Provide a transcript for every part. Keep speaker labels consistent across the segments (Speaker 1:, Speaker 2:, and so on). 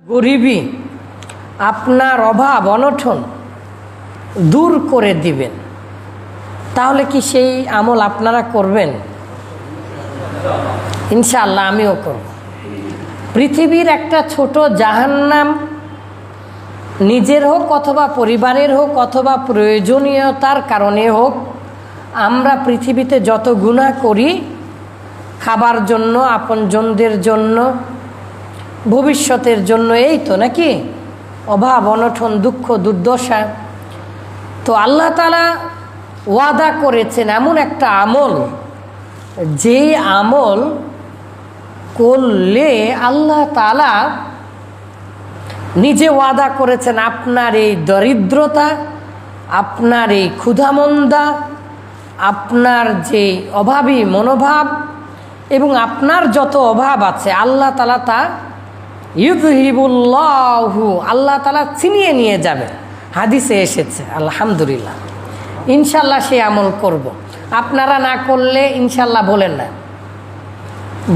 Speaker 1: গরিবী, আপনার অভাব অনটন দূর করে দিবেন, তাহলে কি সেই আমল আপনারা করবেন? ইনশাআল্লাহ আমিও করব। পৃথিবীর একটা ছোট জাহান্নাম, নিজের হোক অথবা পরিবারের হোক অথবা প্রয়োজনীয়তার কারণে হোক, আমরা পৃথিবীতে যত গুনাহ করি, খাবার জন্য, আপনজনদের জন্য, ভবিষ্যতের জন্য, এই তো নাকি অভাব অনটন দুঃখ দুর্দশা। তো আল্লাহ তাআলা ওয়াদা করেছেন এমন একটা আমল, যেই আমল করলে আল্লাহ তাআলা নিজে ওয়াদা করেছেন আপনার এই দরিদ্রতা, আপনার এই ক্ষুধামন্দা, আপনার যে অভাবী মনোভাব এবং আপনার যত অভাব আছে, আল্লাহ তাআলা তা ইউযহিবুল্লাহু, আল্লাহ তাআলা ছিনিয়ে নিয়ে যাবে। হাদিসে এসেছে। আলহামদুলিল্লাহ, ইনশাল্লাহ সে আমল করব। আপনারা না করলে ইনশাল্লাহ বলেন না,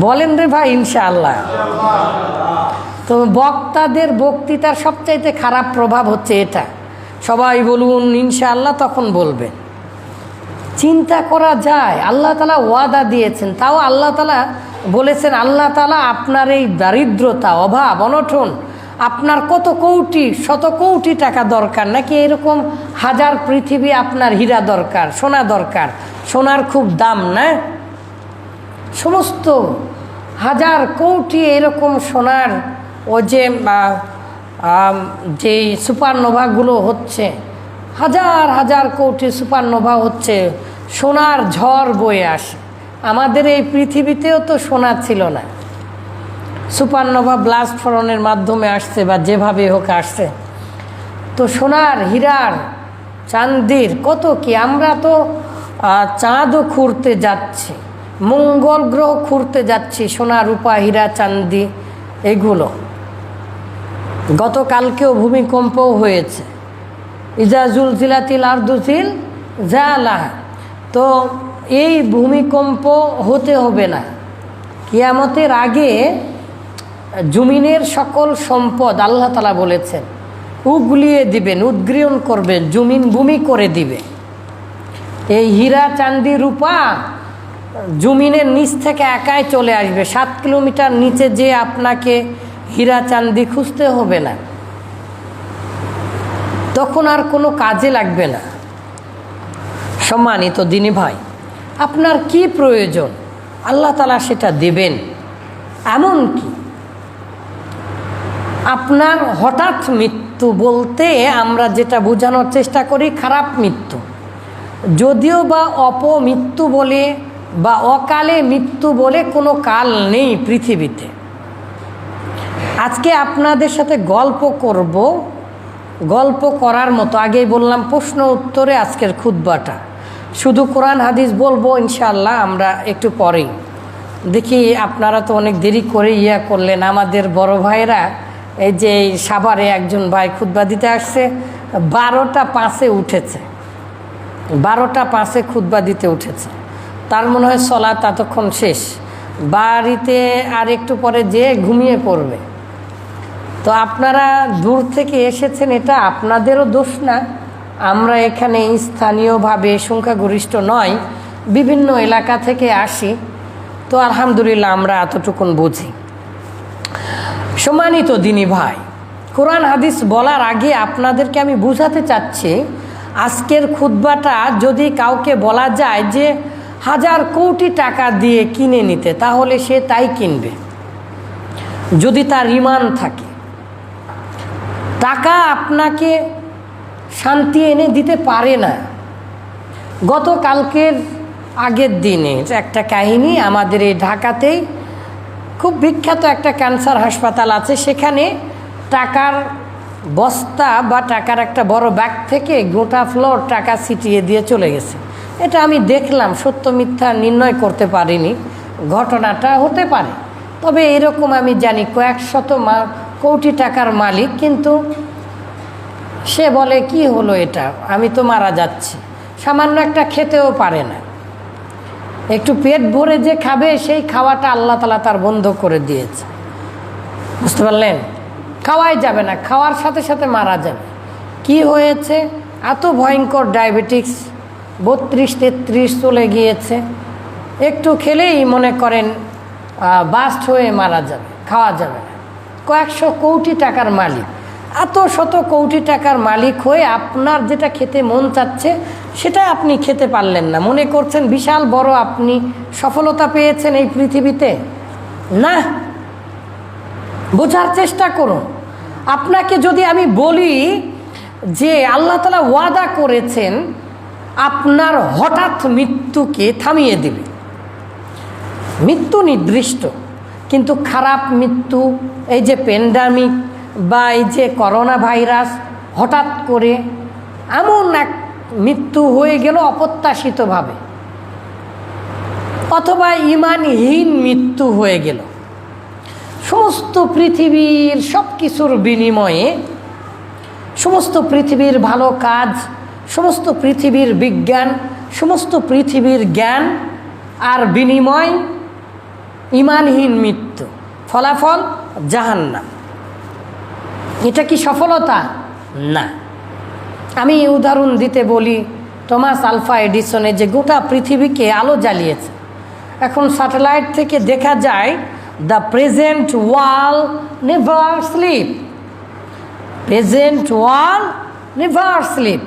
Speaker 1: বলেন রে ভাই ইনশাআল্লাহ। তো বক্তাদের বক্তৃতার সবচাইতে খারাপ প্রভাব হচ্ছে এটা, সবাই বলুন ইনশাআল্লাহ, তখন বলবেন। চিন্তা করা যায়, আল্লাহ তাআলা ওয়াদা দিয়েছেন, তাও আল্লাহ তাআলা বলেছেন, আল্লাহ তাআলা আপনার এই দারিদ্রতা, অভাব অনটন, আপনার কত কোটি শত কোটি টাকা দরকার নাকি এরকম হাজার পৃথিবী আপনার হীরা দরকার, সোনা দরকার, সোনার খুব দাম না? সমস্ত হাজার কোটি এরকম সোনার, ও যে যেই সুপারনোভাগুলো হচ্ছে, হাজার হাজার কোটি সুপারনোভা হচ্ছে, সোনার ঝড় বয়ে আসে। আমাদের এই পৃথিবীতেও তো সোনা ছিল না, সুপারনোভা ব্লাস্ট ফরনের মাধ্যমে আসছে বা যেভাবে হোক আসছে। তো সোনার, হীরার, চাঁদির কত কি, আমরা তো চাঁদও খুঁড়তে যাচ্ছি, মঙ্গল গ্রহ খুঁড়তে যাচ্ছি, সোনা রূপা হীরা চাঁদি এগুলো। গতকালকেও ভূমিকম্পও হয়েছে, ইজা জুলজিলাতিল আরদু জিলজালাহা। তো এই ভূমিকম্প হতে হবে না, কিয়ামতের আগে জমিনের সকল সম্পদ আল্লাহ তাআলা বলেছেন উগলিয়ে দিবেন, উদ্গ্রীয়ণ করবেন, জমিন ভূমি করে দিবে। এই হীরা চাঁদি রূপা জমিনের নিচ থেকে একাই চলে আসবে, 7 কিলোমিটার নিচে যে আপনাকে হীরা চাঁদি খুঁজতে হবে না, তখন আর কোনো কাজে লাগবে না। সম্মানিত দিনী ভাই, আপনার কি প্রয়োজন আল্লাহ তাআলা সেটা দেবেন। এমনকি আপনার হঠাৎ মৃত্যু বলতে আমরা যেটা বোঝানোর চেষ্টা করি খারাপ মৃত্যু, যদিও বা অপমৃত্যু বলে বা অকালে মৃত্যু বলে কোনো কাল নেই পৃথিবীতে। আজকে আপনাদের সাথে গল্প করব, গল্প করার মতো। আগেই বললাম প্রশ্ন উত্তরে আজকের খুতবাটা, শুধু কোরআন হাদিস বলবো ইনশাআল্লাহ আমরা একটু পরেই। দেখি আপনারা তো অনেক দেরি করে করলেন। আমাদের বড় ভাইরা, এই যে সাভারে একজন ভাই খুতবা দিতে আসছে, 12টা 5-এ উঠেছে, 12টা 5-এ খুতবা দিতে উঠেছে। তার মনে হয় সলাত ততক্ষণ শেষ, বাড়িতে আর একটু পরে যেয়ে ঘুমিয়ে পড়বে। তো আপনারা দূর থেকে এসেছেন, এটা আপনাদেরও দোষ না। আমরা এখানে স্থানীয়ভাবে সংখ্যাগরিষ্ঠ নয়, বিভিন্ন এলাকা থেকে আসি, তো আলহামদুলিল্লাহ আমরা এতটুকুন বুঝি। সম্মানিত দিনী ভাই, কোরআন হাদিস বলার আগে আপনাদেরকে আমি বুঝাতে চাচ্ছি, আজকের খুতবাটা যদি কাউকে বলা যায় যে হাজার কোটি টাকা দিয়ে কিনে নিতে, তাহলে সে তাই কিনবে যদি তার ঈমান থাকে। টাকা আপনাকে শান্তি এনে দিতে পারে না। গতকালকের আগের দিনে একটা কাহিনী, আমাদের এই ঢাকাতেই খুব বিখ্যাত একটা ক্যান্সার হাসপাতাল আছে, সেখানে টাকার বস্তা বা টাকার একটা বড় ব্যাগ থেকে গোটা ফ্লোর টাকা ছিটিয়ে দিয়ে চলে গেছে। এটা আমি দেখলাম, সত্য মিথ্যা নির্ণয় করতে পারিনি, ঘটনাটা হতে পারে। তবে এরকম আমি জানি কয়েক শত কোটি টাকার মালিক, কিন্তু সে বলে কি হলো এটা, আমি তো মারা যাচ্ছি, সামান্য একটা খেতেও পারে না। একটু পেট ভরে যে খাবে, সেই খাওয়াটা আল্লাহ তাআলা তার বন্ধ করে দিয়েছে। বুঝতে পারলেন? খাওয়াই যাবে না, খাওয়ার সাথে সাথে মারা যাবে। কি হয়েছে? এত ভয়ঙ্কর ডায়াবেটিক্স 32-33 চলে গিয়েছে, একটু খেলেই মনে করেন বাস্ট হয়ে মারা যাবে, খাওয়া যাবে না। কয়েকশো কোটি টাকার মালিক, এত শত কোটি টাকার মালিক হয়ে আপনার যেটা খেতে মন চাচ্ছে সেটা আপনি খেতে পারলেন না, মনে করছেন বিশাল বড় আপনি সফলতা পেয়েছেন এই পৃথিবীতে। না, বোঝার চেষ্টা করুন। আপনাকে যদি আমি বলি যে আল্লাহ তাআলা ওয়াদা করেছেন আপনার হঠাৎ মৃত্যুকে থামিয়ে দেবে, মৃত্যু নির্দিষ্ট, কিন্তু খারাপ মৃত্যু, এই যে প্যান্ডামিক বা এই যে করোনা ভাইরাস, হঠাৎ করে এমন এক মৃত্যু হয়ে গেল অপ্রত্যাশিতভাবে, অথবা ইমানহীন মৃত্যু হয়ে গেল। সমস্ত পৃথিবীর সব কিছুর বিনিময়ে, সমস্ত পৃথিবীর ভালো কাজ, সমস্ত পৃথিবীর বিজ্ঞান, সমস্ত পৃথিবীর জ্ঞান আর বিনিময় ইমানহীন মৃত্যু, ফলাফল জাহান্নাম। এটা কি সফলতা? না। আমি উদাহরণ দিতে বলি, টমাস আলফা এডিসনে যে গোটা পৃথিবীকে আলো জ্বালিয়েছে, এখন স্যাটেলাইট থেকে দেখা যায় the present world never sleep, present world never sleep,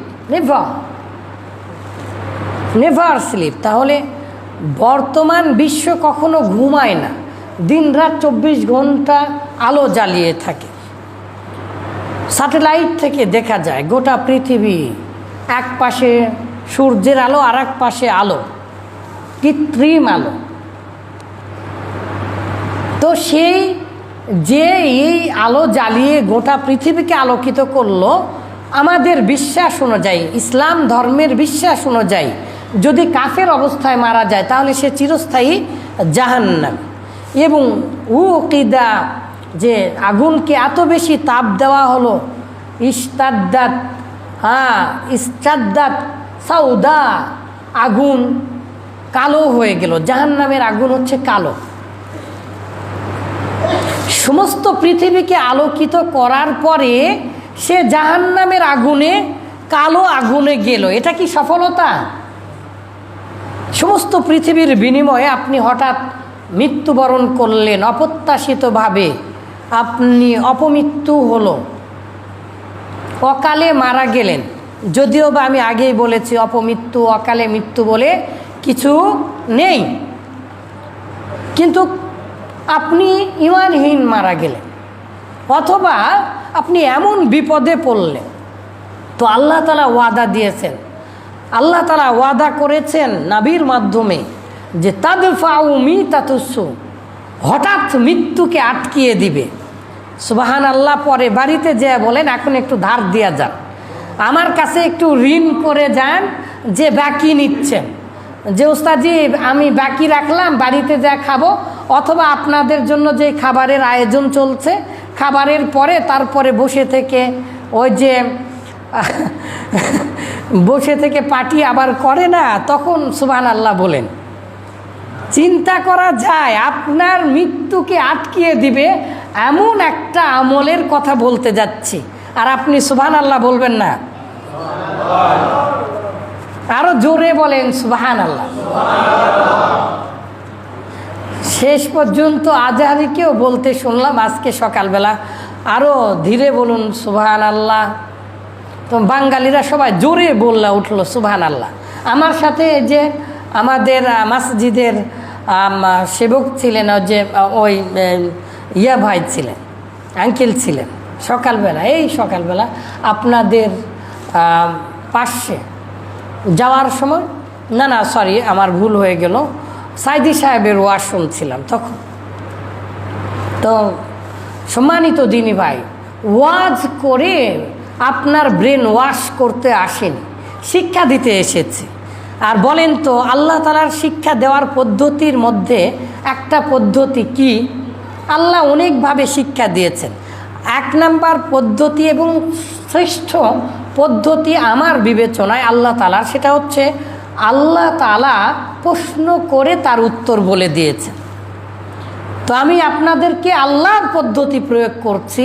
Speaker 1: never sleep. তাহলে বর্তমান বিশ্ব কখনো ঘুমায় না, দিনরাত 24 ঘন্টা আলো জ্বালিয়ে থাকে। স্যাটেলাইট থেকে দেখা যায় গোটা পৃথিবী, এক পাশে সূর্যের আলো আর এক পাশে আলো, কৃত্রিম আলো। তো সেই যে এই আলো জ্বালিয়ে গোটা পৃথিবীকে আলোকিত করলো, আমাদের বিশ্বাস অনুযায়ী, ইসলাম ধর্মের বিশ্বাস অনুযায়ী যদি কাফের অবস্থায় মারা যায় তাহলে সে চিরস্থায়ী জাহান্নাম। এবং উকিদা, যে আগুনকে এত বেশি তাপ দেওয়া হলো, ইস্তাদ্দাত সাউদা, আগুন কালো হয়ে গেল। জাহান্নামের আগুন হচ্ছে কালো। সমস্ত পৃথিবীকে আলোকিত করার পরে সে জাহান্নামের আগুনে, কালো আগুনে গেল। এটা কি সফলতা? সমস্ত পৃথিবীর বিনিময়ে আপনি হঠাৎ মৃত্যুবরণ করলেন অপ্রত্যাশিতভাবে, আপনি অপমৃত্যু হলো, অকালে মারা গেলেন। যদিও বা আমি আগেই বলেছি অপমৃত্যু, অকালে মৃত্যু বলে কিছু নেই, কিন্তু আপনি ঈমানহীন মারা গেলেন, অথবা আপনি এমন বিপদে পড়লেন। তো আল্লাহ তাআলা ওয়াদা দিয়েছেন, আল্লাহ তাআলা ওয়াদা করেছেন নবীর মাধ্যমে যে তাদফাউ মিতাতুসু, হঠাৎ মৃত্যুকে আটকিয়ে দিবে। সুবহানাল্লাহ। পরে বাড়িতে যেয়ে বলেন এখন একটু ধার দিয়া যান, আমার কাছে একটু ঋণ করে যান, যে বাকি নিচ্ছেন, যে ওস্তাদজি আমি বাকি রাখলাম, বাড়িতে যা খাবো, অথবা আপনাদের জন্য যে খাবারের আয়োজন চলছে, খাবারের পরে তারপরে বসে থেকে ওই যে বসে থেকে পার্টি আবার করে না, তখন সুবহানাল্লাহ বলেন। চিন্তা করা যায় আপনার মৃত্যুকে আটকিয়ে দিবে এমন একটা আমলের কথা বলতে যাচ্ছি, আর আপনি সুবহানাল্লাহ বলবেন না? আরো জোরে বলেন সুবহানাল্লাহ। শেষ পর্যন্ত আজহারিকেও বলতে শুনলাম আজকে সকালবেলা, আরো ধীরে বলুন সুবহানাল্লাহ। তো বাঙালিরা সবাই জোরে বললা উঠলো সুবহানাল্লাহ। আমার সাথে যে আমাদের মসজিদের সেবক ছিলেন, যে ওই ইয়া ভাই ছিলেন, আঙ্কেল ছিলেন, সকালবেলা, এই সকালবেলা আপনাদের পাশে যাওয়ার সময়, না সরি আমার ভুল হয়ে গেল, সাইদি সাহেবের ওয়াজ শুনছিলাম তখন। তো সম্মানিত দিনী ভাই, ওয়াজ করে আপনার ব্রেন ওয়াশ করতে আসেনি, শিক্ষা দিতে এসেছে। আর বলেন তো আল্লাহ তাআলার শিক্ষা দেওয়ার পদ্ধতির মধ্যে একটা পদ্ধতি কি? আল্লাহ অনেকভাবে শিক্ষা দিয়েছেন। 1 নাম্বার পদ্ধতি এবং শ্রেষ্ঠ পদ্ধতি আমার বিবেচনায় আল্লাহ তাআলার, সেটা হচ্ছে আল্লাহ তাআলা প্রশ্ন করে তার উত্তর বলে দিয়েছেন। তো আমি আপনাদেরকে আল্লাহর পদ্ধতি প্রয়োগ করছি,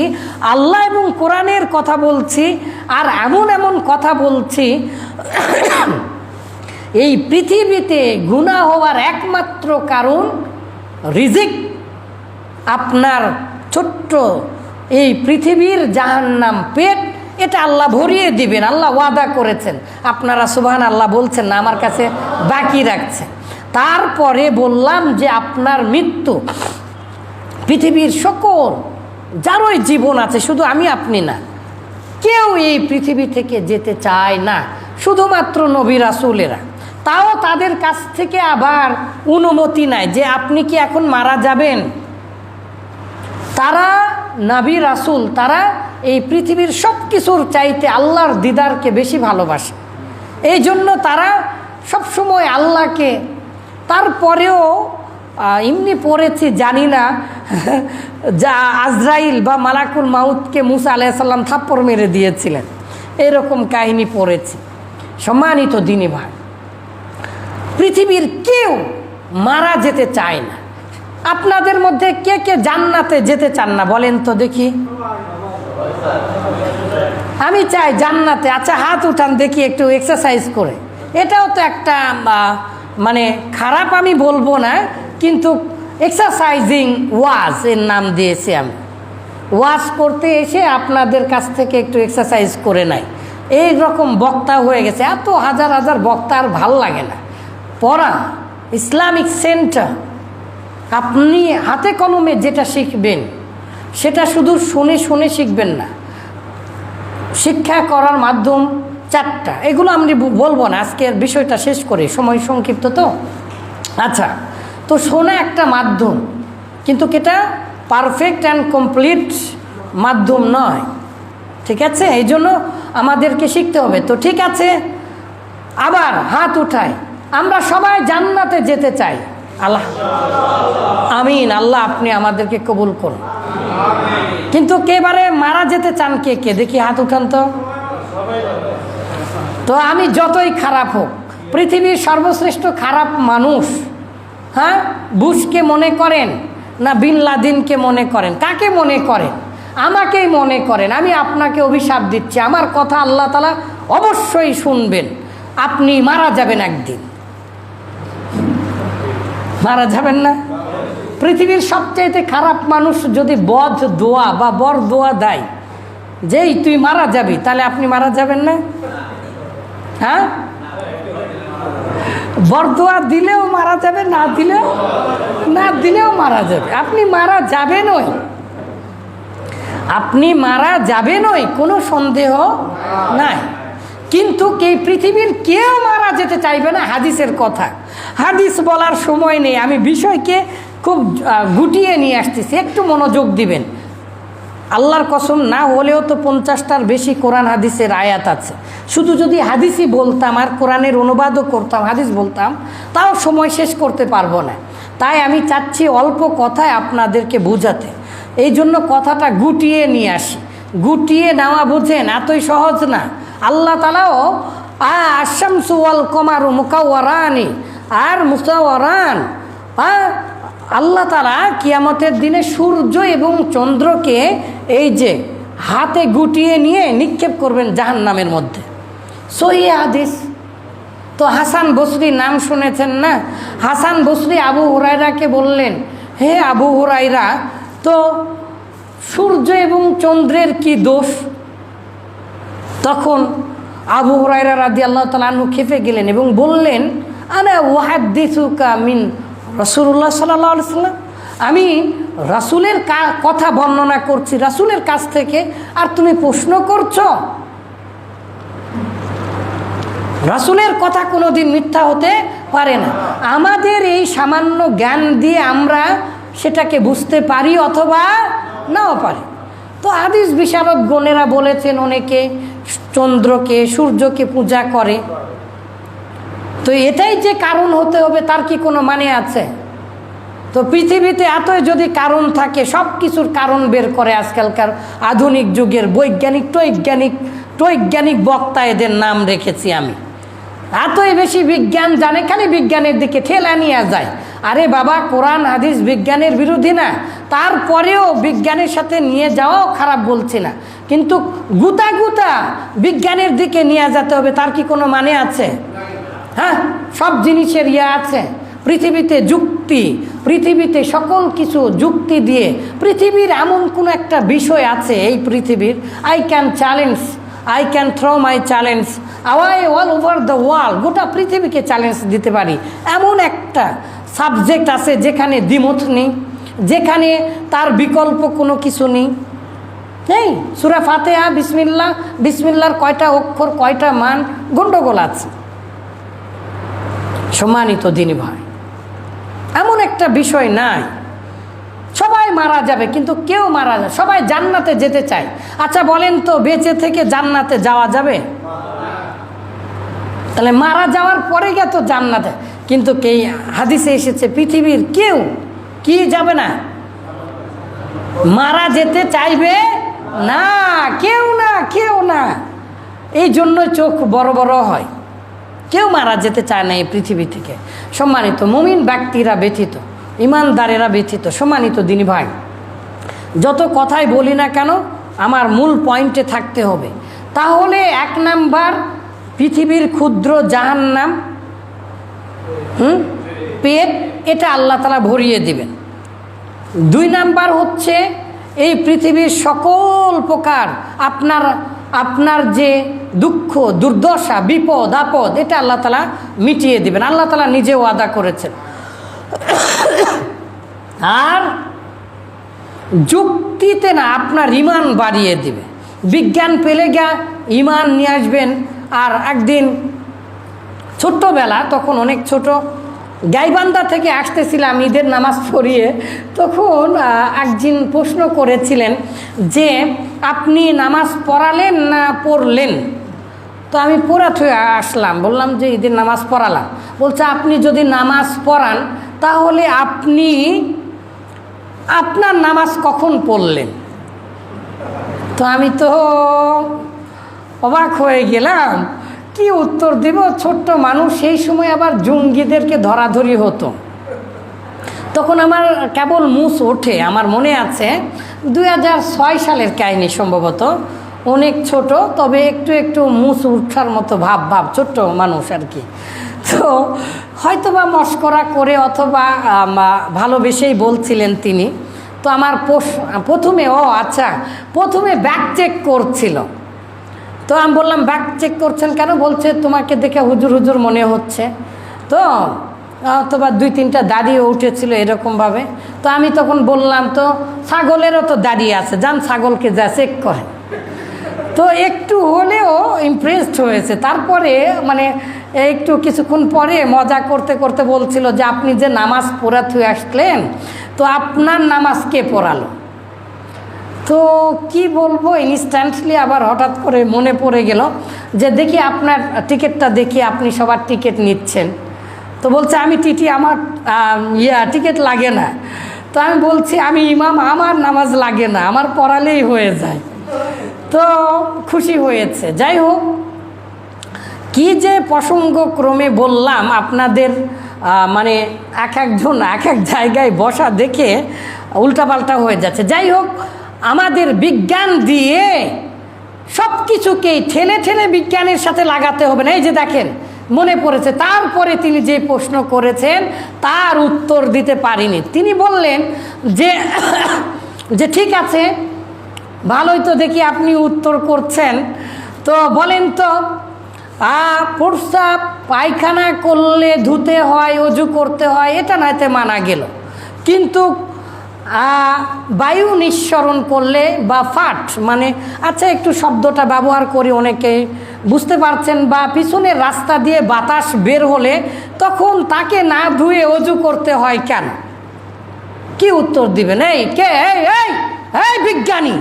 Speaker 1: আল্লাহ এবং কোরআনের কথা বলছি, আর এমন এমন কথা বলছি এই পৃথিবীতে গুনাহ হওয়ার একমাত্র কারণ রিজিক। আপনার ছোট্ট এই পৃথিবীর জাহান্নাম পেট, এটা আল্লাহ ভরিয়ে দিবেন, আল্লাহ ওয়াদা করেছেন। আপনারা সুবহানাল্লাহ বলছেন না, আমার কাছে বাকি রাখছে। তারপরে বললাম যে আপনার মৃত্যু, পৃথিবীর সকল যারই জীবন আছে, শুধু আমি আপনি না, কেউ এই পৃথিবী থেকে যেতে চায় না, শুধুমাত্র নবী রাসূলেরা। তাও তাদের কাছ থেকে আবার অনুমতি নাই যে আপনি কি এখন মারা যাবেন। তারা নবী রাসূল, তারা এই পৃথিবীর সব কিছুর চাইতে আল্লাহর দিদারকে বেশি ভালোবাসে। এই জন্য তারা সবসময় আল্লাহকে, তারপরেও এমনি পড়েছি জানি না, যা আজরাইল বা মালাকুল মাউতকে মুসা আলাইহিস সালাম থাপ্পড় মেরে দিয়েছিলেন, এরকম কাহিনী পড়েছি। সম্মানিত দিনী ভাই, পৃথিবীর কেউ মারা যেতে চায় না। আপনাদের মধ্যে কে কে জান্নাতে যেতে চান না বলেন তো দেখি? আমি চাই জান্নাতে। আচ্ছা হাত উঠান দেখি একটু এক্সারসাইজ করে। এটাও তো একটা মানে খারাপ আমি বলবো না, কিন্তু এক্সারসাইজিং ওয়াজ এর নাম দিয়েছি আমি। ওয়াজ করতে এসে আপনাদের কাছ থেকে একটু এক্সারসাইজ করে নাই, এই রকম বক্তা হয়ে গেছে। এত হাজার হাজার বক্তা আর ভাল লাগে না। পড়া ইসলামিক সেন্টার, আপনি হাতে কলমে যেটা শিখবেন সেটা শুধু শুনে শুনে শিখবেন না। শিক্ষা করার মাধ্যম চারটা, এগুলো আমি বলবো না, আজকের বিষয়টা শেষ করে, সময় সংক্ষিপ্ত তো। আচ্ছা, তো শোনা একটা মাধ্যম, কিন্তু এটা পারফেক্ট অ্যান্ড কমপ্লিট মাধ্যম নয়, ঠিক আছে? এই জন্য আমাদেরকে শিখতে হবে। তো ঠিক আছে, আবার হাত উঠায়, আমরা সবাই জান্নাতে যেতে চাই। আল্লাহ আমিন। আল্লাহ আপনি আমাদেরকে কবুল করুন। কিন্তু কেবারে মারা যেতে চান কে কে দেখি হাত উঠান তো। তো আমি যতই খারাপ হোক, পৃথিবীর সর্বশ্রেষ্ঠ খারাপ মানুষ, হ্যাঁ, বুশকে মনে করেন না বিন লাদেনকে মনে করেন? কাকে মনে করেন? আমাকেই মনে করেন। আমি আপনাকে অভিশাপ দিচ্ছি, আমার কথা আল্লাহ তাআলা অবশ্যই শুনবেন। আপনি মারা যাবেন একদিন, মারা যাবেন না? পৃথিবীর সবচেয়ে খারাপ মানুষ যদি বদ দোয়া বা বর দোয়া দেয় যেই তুই মারা যাবি, তাহলে আপনি মারা যাবেন না? হ্যাঁ, বর দোয়া দিলেও মারা যাবে, না দিলেও মারা যাবে। আপনি মারা যাবেনই, আপনি মারা যাবেনই, কোনো সন্দেহ নাই। কিন্তু এই পৃথিবীর কেউ মারা যেতে চাইবে না, হাদিসের কথা। হাদিস বলার সময় নেই, আমি বিষয়কে খুব গুটিয়ে নিয়ে আসতেছি, একটু মনোযোগ দিবেন। আল্লাহর কসম, না হলেও তো 50টার বেশি কোরআন হাদিসের আয়াত আছে। শুধু যদি হাদিসই বলতাম আর কোরআনের অনুবাদও করতাম, হাদিস বলতাম, তাও সময় শেষ করতে পারবো না। তাই আমি চাচ্ছি অল্প কথায় আপনাদেরকে বোঝাতে, এই জন্য কথাটা গুটিয়ে নিয়ে আসি। গুটিয়ে নেওয়া বুঝেন এতই সহজ না। আল্লাহ তাআলাও আশ-শামসু ওয়াল কমারু মুকাওয়ারানি আর মুসাওয়ারান, আল্লাহ তাআলা কিয়ামতের দিনে সূর্য এবং চন্দ্রকে এই যে হাতে গুটিয়ে নিয়ে নিক্ষেপ করবেন জাহান্নামের মধ্যে। সহিহ হাদিস। তো হাসান বসরি নাম শুনেছেন না? হাসান বসরি আবু হুরায়রাকে বললেন, হে আবু হুরায়রা, তো সূর্য এবং চন্দ্রের কি দোষ? তখন আবু হুরায়রা রাদিয়াল্লাহু তাআলা আনহু খেপে গেলেন এবং বললেন, আনা উহাদ্দিসুকা মিন রাসূলুল্লাহ সাল্লাল্লাহু আলাইহি ওয়াসাল্লাম, আমি রাসূলের কথা বর্ণনা করছি রাসূলের কাছ থেকে, আর তুমি প্রশ্ন করছো? রাসূলের কথা কোনোদিন মিথ্যা হতে পারে না। আমাদের এই সামান্য জ্ঞান দিয়ে আমরা সেটাকে বুঝতে পারি অথবা নাও পারি। তো হাদিস বিশারদ গণেরা বলেছেন অনেকে চন্দ্রকে সূর্যকে পূজা করে। তো এটাই যে কারণ হতে হবে তার কি কোনো মানে আছে? তো পৃথিবীতে এতই যদি কারণ থাকে, সব কিছুর কারণ বের করে আজকালকার আধুনিক যুগের বৈজ্ঞানিক টৈজ্ঞানিক বক্তা, এদের নাম রেখেছি আমি। এতই বেশি বিজ্ঞান জানে, খালি বিজ্ঞানের দিকে ঠেলা নিয়ে যায়। আরে বাবা, কোরআন হাদিস বিজ্ঞানের বিরোধী না, তারপরেও বিজ্ঞানের সাথে নিয়ে যাওয়াও খারাপ বলছি না, কিন্তু গুতা গুতা বিজ্ঞানের দিকে নিয়ে যেতে হবে তার কি কোনো মানে আছে? হ্যাঁ, সব জিনিসের আছে পৃথিবীতে যুক্তি, পৃথিবীতে সকল কিছু যুক্তি দিয়ে, পৃথিবীর এমন কোনো একটা বিষয় আছে এই পৃথিবীর, I can throw my challenge away all over the world, গোটা পৃথিবীকে চ্যালেঞ্জ দিতে পারি, এমন একটা সাবজেক্ট আছে যেখানে দ্বিমত নেই, যেখানে তার বিকল্প কোনো কিছু নেই। নেই সূরা ফাতিহা বিসমিল্লাহ, বিসমিল্লাহর কয়টা অক্ষর, কয়টা মান, গন্ডগোল আছে। সম্মানিত দিনী ভাই, এমন একটা বিষয় নাই। সবাই মারা যাবে, কিন্তু কেউ মারা যাবে, সবাই জান্নাতে যেতে চায়। আচ্ছা বলেন তো, বেঁচে থেকে জান্নাতে যাওয়া যাবে? তাহলে মারা যাওয়ার পরে গিয়ে তো জান্নাতে, কিন্তু কে হাদিসে এসেছে পৃথিবীর কেউ কি যাবে না, মারা যেতে চাইবে না, কেউ না, কেউ না। এই জন্য চোখ বড় বড় হয়, কেউ মারা যেতে চায় না এই পৃথিবী থেকে। সম্মানিত মুমিন ব্যক্তিরা ব্যতীত, ইমানদারেরা ব্যতীত। সম্মানিত দিনী ভাই, যত কথাই বলি না কেন আমার মূল পয়েন্টে থাকতে হবে। তাহলে 1 নাম্বার, পৃথিবীর ক্ষুদ্র জাহান্নাম, পেট, এটা আল্লাহ তাআলা ভরিয়ে দিবেন। 2 নাম্বার হচ্ছে এই পৃথিবীর সকল প্রকার আপনার যে দুঃখ, দুর্দশা, বিপদ আপদ, এটা আল্লাহ তাআলা মিটিয়ে দিবেন। আল্লাহ তাআলা নিজে ওয়াদা করেছেন। আর যুক্তিতে না, আপনার ইমান বাড়িয়ে দিবে। বিজ্ঞান পেলে গিয়া ইমান নিয়ে আসবেন। আর একদিন ছোট্টবেলা, তখন অনেক ছোট, গাইবান্ধা থেকে আসতেছিলাম ঈদের নামাজ পড়িয়ে, তখন একজন প্রশ্ন করেছিলেন যে আপনি নামাজ পড়ালেন না পড়লেন? তো আমি পড়া থুয়ে আসলাম, বললাম যে ঈদের নামাজ পড়ালাম। বলছে আপনি যদি নামাজ পড়ান তাহলে আপনার নামাজ কখন পড়লেন? তো আমি তো অবাক হয়ে গেলাম, কি উত্তর দেব? ছোট্ট মানুষ, সেই সময় আবার জঙ্গিদেরকে ধরাধরি হতো। তখন আমার কেবল মুছ ওঠে। আমার মনে আছে 2006 সালের কাহিনী সম্ভবত, অনেক ছোট, তবে একটু একটু মুছ উঠার মতো ভাব, ছোট্ট মানুষ আর কি। তো হয়তোবা মস্করা করে অথবা ভালোবেসেই বলছিলেন তিনি। তো আমার প্রথমে ব্যাক চেক করছিল। তো আমি বললাম ব্যাক চেক করছেন কেন? বলছে তোমাকে দেখে হুজুর হুজুর মনে হচ্ছে। তো অথবা 2-3টা দাড়িও উঠেছিল এরকমভাবে। তো আমি তখন বললাম, তো ছাগলেরও তো দাড়ি আছে, যান ছাগলকে যা চেক করে। তো একটু হলেও ইমপ্রেসড হয়েছে। তারপরে মানে একটু কিছুক্ষণ পরে মজা করতে করতে বলছিল যে আপনি যে নামাজ পড়া থুয়ে আসলেন, তো আপনার নামাজ কে পড়ালো? তো কি বলবো, ইনস্ট্যান্টলি আবার হঠাৎ করে মনে পড়ে গেল যে দেখি আপনার টিকিটটা দেখি, আপনি সবার টিকিট নিচ্ছেন। তো বলছে আমি টিটি, আমার টিকিট লাগে না। তো আমি বলছি আমি ইমাম, আমার নামাজ লাগে না, আমার পড়ালেই হয়ে যায়। তো খুশি হয়েছে। যাই হোক, কি যে প্রসঙ্গক্রমে বললাম আপনাদের, মানে এক একজন এক এক জায়গায় বসা দেখে উল্টাপাল্টা হয়ে যাচ্ছে। যাই হোক, আমাদের বিজ্ঞান দিয়ে সব কিছুকেই ঠেলে ঠেলে বিজ্ঞানের সাথে লাগাতে হবে না। এই যে দেখেন, মনে পড়েছে, তারপরে তিনি যে প্রশ্ন করেছেন তার উত্তর দিতে পারিনি। তিনি বললেন যে ঠিক আছে, ভালোই তো দেখি আপনি উত্তর করছেন, তো বলেন তো প্রস্রাব পায়খানা করলে ধুতে হয়, অজু করতে হয়, এটা নাইতে মানা গেল, কিন্তু বায়ু নিঃসরণ করলে বা ফাট, মানে আচ্ছা একটু শব্দটা ব্যবহার করি, অনেকে বুঝতে পারছেন, বা পিছনের রাস্তা দিয়ে বাতাস বের হলে তখন তাকে না ধুয়ে অজু করতে হয় কেন? কি উত্তর দিবেন? এই কে? এই বিজ্ঞানী,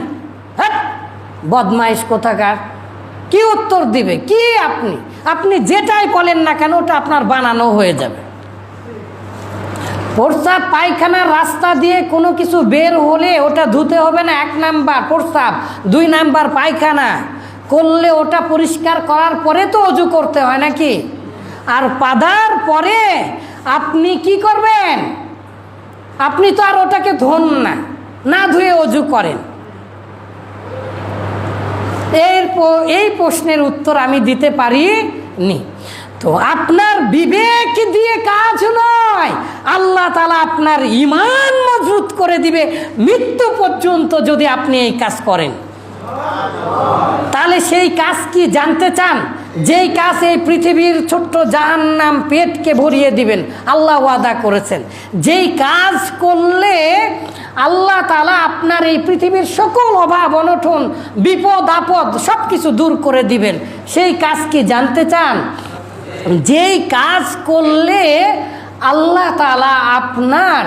Speaker 1: হ্যাঁ বদমাইশ কোথাকার, কি উত্তর দিবে? কি আপনি যেটাই বলেন না কেন ওটা আপনার বানানো হয়ে যাবে। প্রস্রাব পায়খানার রাস্তা দিয়ে কোনো কিছু বের হলে ওটা ধুতে হবে না। 1 নাম্বার প্রস্রাব, 2 নাম্বার পায়খানা করলে ওটা পরিষ্কার করার পরে তো অজু করতে হয় নাকি? আর পাদার পরে আপনি কি করবেন? আপনি তো আর ওটাকে ধোন না, না ধুয়ে অজু করেন। এই প্রশ্নের উত্তর আমি দিতে পারিনি। তো আপনার বিবেক দিয়ে কাজ নয়, আল্লাহ তাআলা আপনার ঈমান মজবুত করে দিবে মৃত্যু পর্যন্ত যদি আপনি এই কাজ করেন। তাহলে সেই কাজ কি জানতে চান? যেই কাজ এই পৃথিবীর ছোট্ট জাহান্নাম পেটকে ভরিয়ে দিবেন, আল্লাহ ওয়াদা করেছেন। যেই কাজ করলে আল্লাহ তাআলা আপনার এই পৃথিবীর সকল অভাব অনটন বিপদ আপদ সব কিছু দূর করে দিবেন, সেই কাজ কি জানতে চান? যেই কাজ করলে আল্লাহ তাআলা আপনার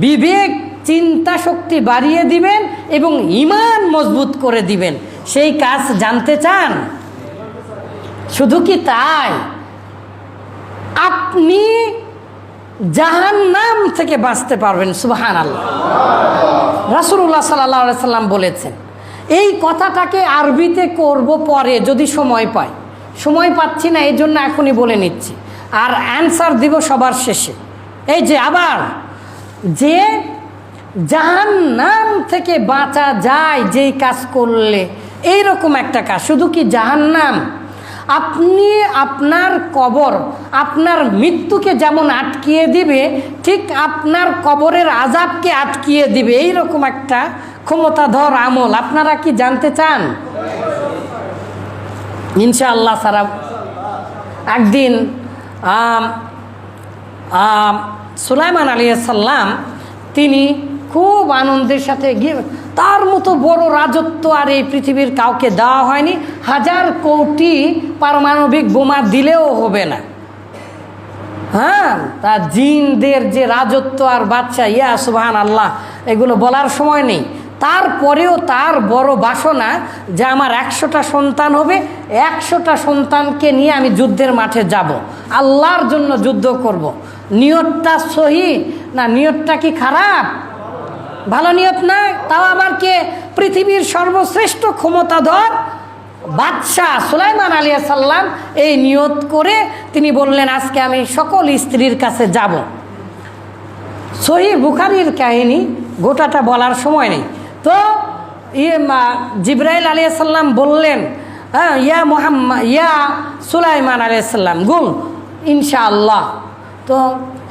Speaker 1: বিবেক চিন্তা শক্তি বাড়িয়ে দিবেন এবং ঈমান মজবুত করে দিবেন, সেই কাজ জানতে চান? শুধু কি তাই, আপনি জাহান্নাম থেকে বাঁচতে পারবেন। সুবহানাল্লাহ। রাসূলুল্লাহ সাল্লাল্লাহু আলাইহি সাল্লাম বলেছেন। এই কথাটাকে আরবিতে করব পরে যদি সময় পাই, সময় পাচ্ছি না, এই জন্য এখনই বলে নিচ্ছি, আর অ্যান্সার দিব সবার শেষে। এই যে আবার যে জাহান্নাম থেকে বাঁচা যায় যেই কাজ করলে, এই রকম একটা কাজ। শুধু কি জাহান্নাম, আপনি আপনার কবর, আপনার মৃত্যুকে যেমন আটকিয়ে দিবে, ঠিক আপনার কবরের আযাবকে আটকিয়ে দিবে, এই রকম একটা ক্ষমতাধর আমল। আপনারা কি জানতে চান? ইনশাআল্লাহ সারা একদিন সুলাইমান আলাইহিস সালাম তিনি খুব আনন্দের সাথে গিয়ে, তার মতো বড় রাজত্ব আর এই পৃথিবীর কাউকে দেওয়া হয়নি, 1000 কোটি পারমাণবিক বোমা দিলেও হবে না। হ্যাঁ, তার জিনদের যে রাজত্ব আর বাদশা, ইয়া সুবহানাল্লাহ, এগুলো বলার সময় নেই। তারপরেও তার বড় বাসনা যে আমার 100টা সন্তান হবে, 100টা সন্তানকে নিয়ে আমি যুদ্ধের মাঠে যাব, আল্লাহর জন্য যুদ্ধ করব। নিয়তটা সহি না? নিয়তটা কি খারাপ? ভালো নিয়ত না? তাও আবার কে? পৃথিবীর সর্বশ্রেষ্ঠ ক্ষমতাধর বাদশাহ সুলাইমান আলাইহিস সালাম এই নিয়ত করে তিনি বললেন, আজকে আমি সকল স্ত্রীর কাছে যাব। সহিহ বুখারীর কাহিনী, গোটাটা বলার সময় নেই। তো জিবরাইল আলাইহিস সালাম বললেন, ইয়া মুহাম্মদ, ইয়া সুলাইমান আলাইহিস সালাম গুল ইনশাআল্লাহ। তো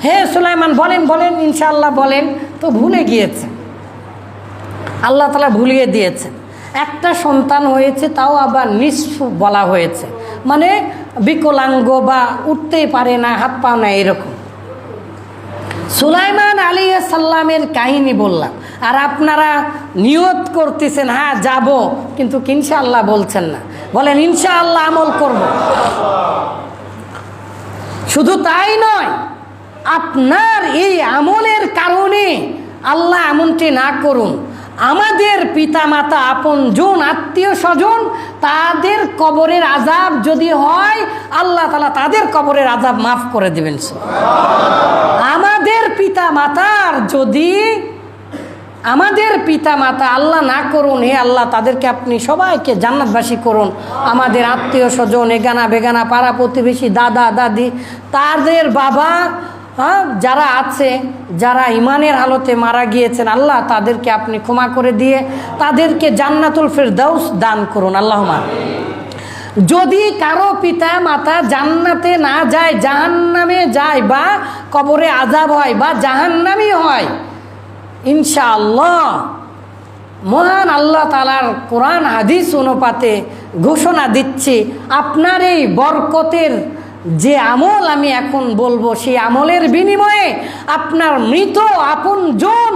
Speaker 1: হে সুলাইমান বলেন বলেন, ইনশাআল্লাহ বলেন। তো ভুলে গিয়েছে, আল্লাহ তাআলা ভুলিয়ে দিয়েছেন। একটা সন্তান হয়েছে, তাও আবার নিঃস্ব বলা হয়েছে, মানে বিকলাঙ্গ বা উঠতেই পারে না, হাত পা না, এরকম। সুলাইমান আলাইহিস সালামের কাহিনী বললাম, আর আপনারা নিয়ত করতেছেন হ্যাঁ যাব, কিন্তু ইনশাআল্লাহ বলছেন না। বলেন ইনশাআল্লাহ আমল করব। শুধু তাই নয়, আপনার এই আমলের কারণে আল্লাহ এমনটি না করুন, আমাদের পিতামাতা, আপনজন, আত্মীয় স্বজন, তাদের কবরের আযাব যদি হয়, আল্লাহ তাআলা তাদের কবরের আযাব মাফ করে দিবেন। আমাদের পিতামাতার যদি, আমাদের পিতামাতা আল্লাহ না করুন, হে আল্লাহ তাদেরকে আপনি সবাইকে জান্নাতবাসী করুন। আমাদের আত্মীয় স্বজন, এগানা বেগানা, পাড়া প্রতিবেশী, দাদা দাদি, তাদের বাবা, যারা আছে, যারা ইমানের হালতে মারা গিয়েছেন, আল্লাহ তাদেরকে আপনি ক্ষমা করে দিয়ে তাদেরকে জান্নাতুল ফিরদাউস দান করুন। আল্লাহুম্মা। যদি কারো পিতা মাতা জান্নাতে না যায়, জাহান্নামে যায়, বা কবরে আযাব হয়, বা জাহান্নামী হয়, ইনশাআল্লাহ মহান আল্লাহ তাআলার কোরআন হাদিস অনুপাতে ঘোষণা দিচ্ছি, আপনার এই বরকতের যে আমল আমি এখন বলবো, সেই আমলের বিনিময়ে আপনার মৃত আপনজন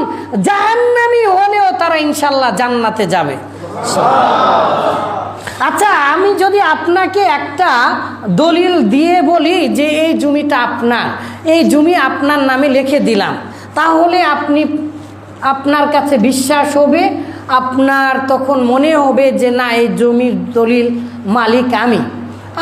Speaker 1: জাহান্নামী হলেও তারা ইনশাআল্লাহ জান্নাতে যাবে। আচ্ছা, আমি যদি আপনাকে একটা দলিল দিয়ে বলি যে এই জমিটা আপনার, এই জমি আপনার নামে লিখে দিলাম, তাহলে আপনার কাছে বিশ্বাস হবে, আপনার তখন মনে হবে যে না, এই জমির দলিল মালিক আমি।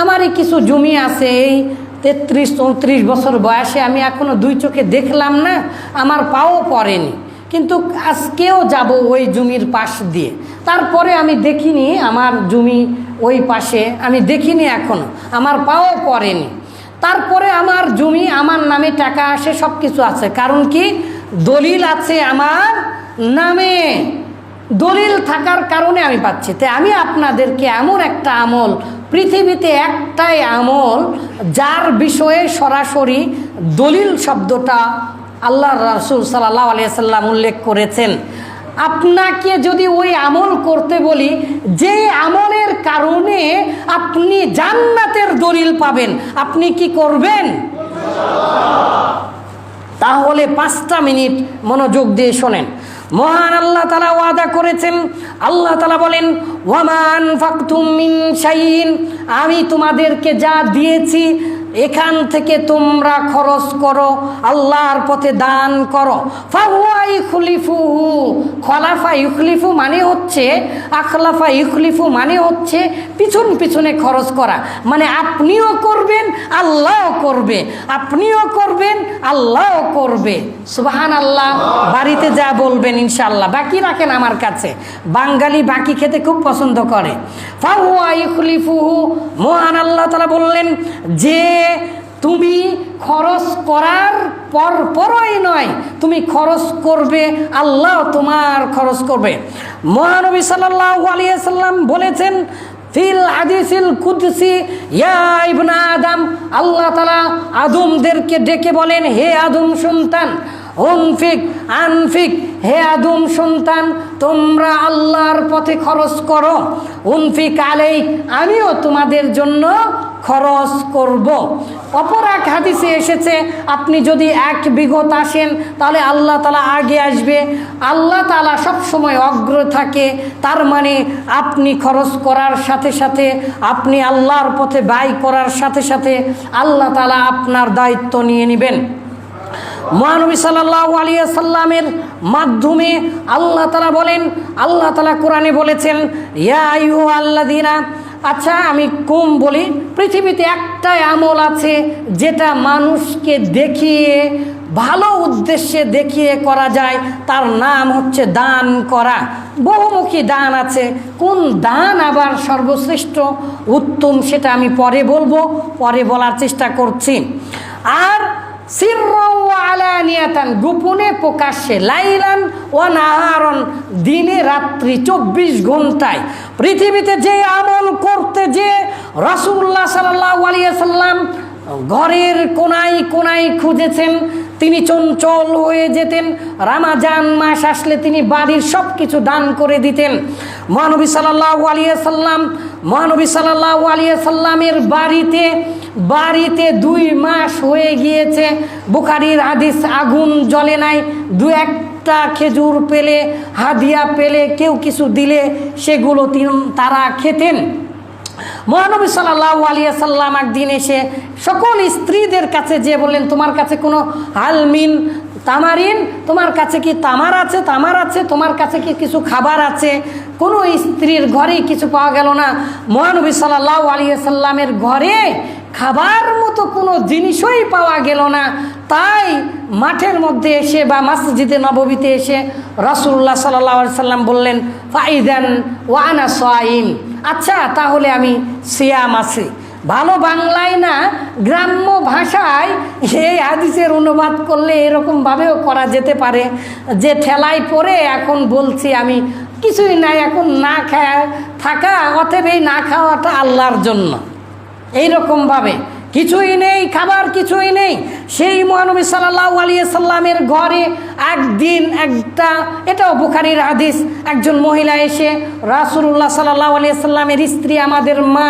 Speaker 1: আমারই কিছু জমি আছে, এই 33-34 বছর বয়সে আমি এখনও 2 চোখে দেখলাম না, আমার পাও পড়েনি, কিন্তু আজকেও যাব ওই জমির পাশ দিয়ে। তারপরে আমি দেখিনি আমার জমি ওই পাশে, আমি দেখিনি এখনও, আমার পাও পড়েনি। তারপরে আমার জমি, আমার নামে টাকা আসে, সব কিছু আছে। কারণ কি? দলিল আছে আমার নামে, দলিল থাকার কারণে আমি পাচ্ছি। তাই আমি আপনাদেরকে এমন একটা আমল, পৃথিবীতে একটাই আমল যার বিষয়ে সরাসরি দলিল শব্দটা আল্লাহ রাসূল সাল্লাল্লাহু আলাইহি সাল্লাম উল্লেখ করেছেন। আপনাকে যদি ওই আমল করতে বলি, যে আমলের কারণে আপনি জান্নাতের দলিল পাবেন, আপনি কি করবেন? তাহলে 5টা মিনিট মনোযোগ দিয়ে শোনেন। মহান আল্লাহ তাআলা ওয়াদা করেছেন, আল্লাহ তাআলা বলেন, ওয়ামান ফাকতুম মিন শাইইন, আমি তোমাদেরকে যা দিয়েছি এখান থেকে তোমরা খরচ করো, আল্লাহর পথে দান করো। ফাহুয়া ইখলিফুহু, খলাফা ইখলিফু মানে হচ্ছে, আখলাফা ইখলিফু মানে হচ্ছে পিছন পিছনে খরচ করা। মানে আপনিও করবেন, আল্লাহও করবে, আপনিও করবেন, আল্লাহও করবে। সুবহানাল্লাহ। বাড়িতে যা বলবেন ইনশাআল্লাহ, বাকি রাখেন আমার কাছে। বাঙালি বাকি খেতে খুব পছন্দ করে। ফাহুয়া ইখলিফুহু, মহান আল্লাহ তাআলা বললেন যে তুমি খরচ করার পরই নয়, তুমি খরচ করবে, আল্লাহ তোমার খরচ করবে। মহানবী সাল্লাল্লাহু আলাইহি সাল্লাম বলেছেন ফিল হাদিসিল কুদসি, ইয়া ইবনা আদম, আল্লাহ তাআলা আদমদেরকে ডেকে বলেন, হে আদম সন্তান, উনফিক আনফিক, হে আদম সন্তান তোমরা আল্লাহর পথে খরচ করো। উনফিক আলাইক, আমিও তোমাদের জন্য খরচ করব। অপর এক হাদিসে এসেছে, আপনি যদি 1 বিঘত আসেন তাহলে আল্লাহ তাআলা আগে আসবে, আল্লাহ তাআলা সবসময় অগ্র থাকে। তার মানে আপনি খরচ করার সাথে সাথে, আপনি আল্লাহর পথে ব্যয় করার সাথে সাথে আল্লাহ তাআলা আপনার দায়িত্ব নিয়ে নেবেন। মহানবী সাল্লাল্লাহু আলাইহি সাল্লামের মাধ্যমে আল্লাহ তাআলা বলেন, আল্লাহ তাআলা কোরআনে বলেছেন, ইয়া আইয়ুহাল্লাযীনা, আচ্ছা আমি কম বলি, পৃথিবীতে একটাই আমল আছে যেটা মানুষকে দেখিয়ে, ভালো উদ্দেশ্যে দেখিয়ে করা যায়, তার নাম হচ্ছে দান করা। বহুমুখী দান আছে, কোন দান আবার সর্বশ্রেষ্ঠ উত্তম সেটা আমি পরে বলবো, পরে বলার চেষ্টা করছি। আর সিররান ওয়া আলানিয়াতান, গোপনে প্রকাশ্যে, লাইলান ওয়া নাহারান, দিনে রাত্রি 24 ঘন্টায়। পৃথিবীতে যে আমল করতে যে রাসূলুল্লাহ সাল্লাল্লাহু আলাইহি সাল্লাম ঘরের কোনায় কোনায় খুঁজেছেন, তিনি চঞ্চল হয়ে যেতেন। রমজান মাস আসলে তিনি বাড়ির সব কিছু দান করে দিতেন। মহানবী সাল্লাল্লাহু আলাইহি সাল্লাম, মহানবী সাল্লাল্লাহু আলাইহি সাল্লামের বাড়িতে 2 মাস হয়ে গিয়েছে, বুখারীর হাদিস, আগুন জ্বলে নাই, 2-1টা খেজুর পেলে, হাদিয়া পেলে, কেউ কিছু দিলে সেগুলো তারা খেতেন। মহানবী সাল্লাল্লাহু আলাইহি সাল্লাম একদিন এসে সকল স্ত্রীদের কাছে যে বললেন, তোমার কাছে কোনো হালমিন তামারিন, তোমার কাছে কি তামার আছে? তামার আছে। তোমার কাছে কি কিছু খাবার আছে? কোনো স্ত্রীর ঘরেই কিছু পাওয়া গেল না। মহানবী সাল্লাল্লাহু আলাইহি সাল্লামের ঘরে খাবার মতো কোনো জিনিসই পাওয়া গেল না। তাই মাঠের মধ্যে এসে বা মসজিদে নববীতে এসে রাসূলুল্লাহ সাল্লাল্লাহু আলাইহি সাল্লাম বললেন, ফাইদান ওয়া আনা সাইম, আচ্ছা তাহলে আমি সিয়াম আছি। ভালো বাংলায় না, গ্রাম্য ভাষায় এই হাদিসের অনুবাদ করলে এরকমভাবেও করা যেতে পারে যে ঠেলায় পড়ে এখন বলছি আমি কিছুই নাই, এখন না খায় থাকা, অতএব এই না খাওয়াটা আল্লাহর জন্য, এইরকমভাবে কিছুই নেই, খাবার কিছুই নেই। সেই মহানবী সাল্লাল্লাহু আলাইহি সাল্লামের ঘরে একদিন এটাও বুখারীর হাদিস, একজন মহিলা এসে রাসূলুল্লাহ সাল্লাল্লাহু আলাইহি সাল্লামের স্ত্রী আমাদের মা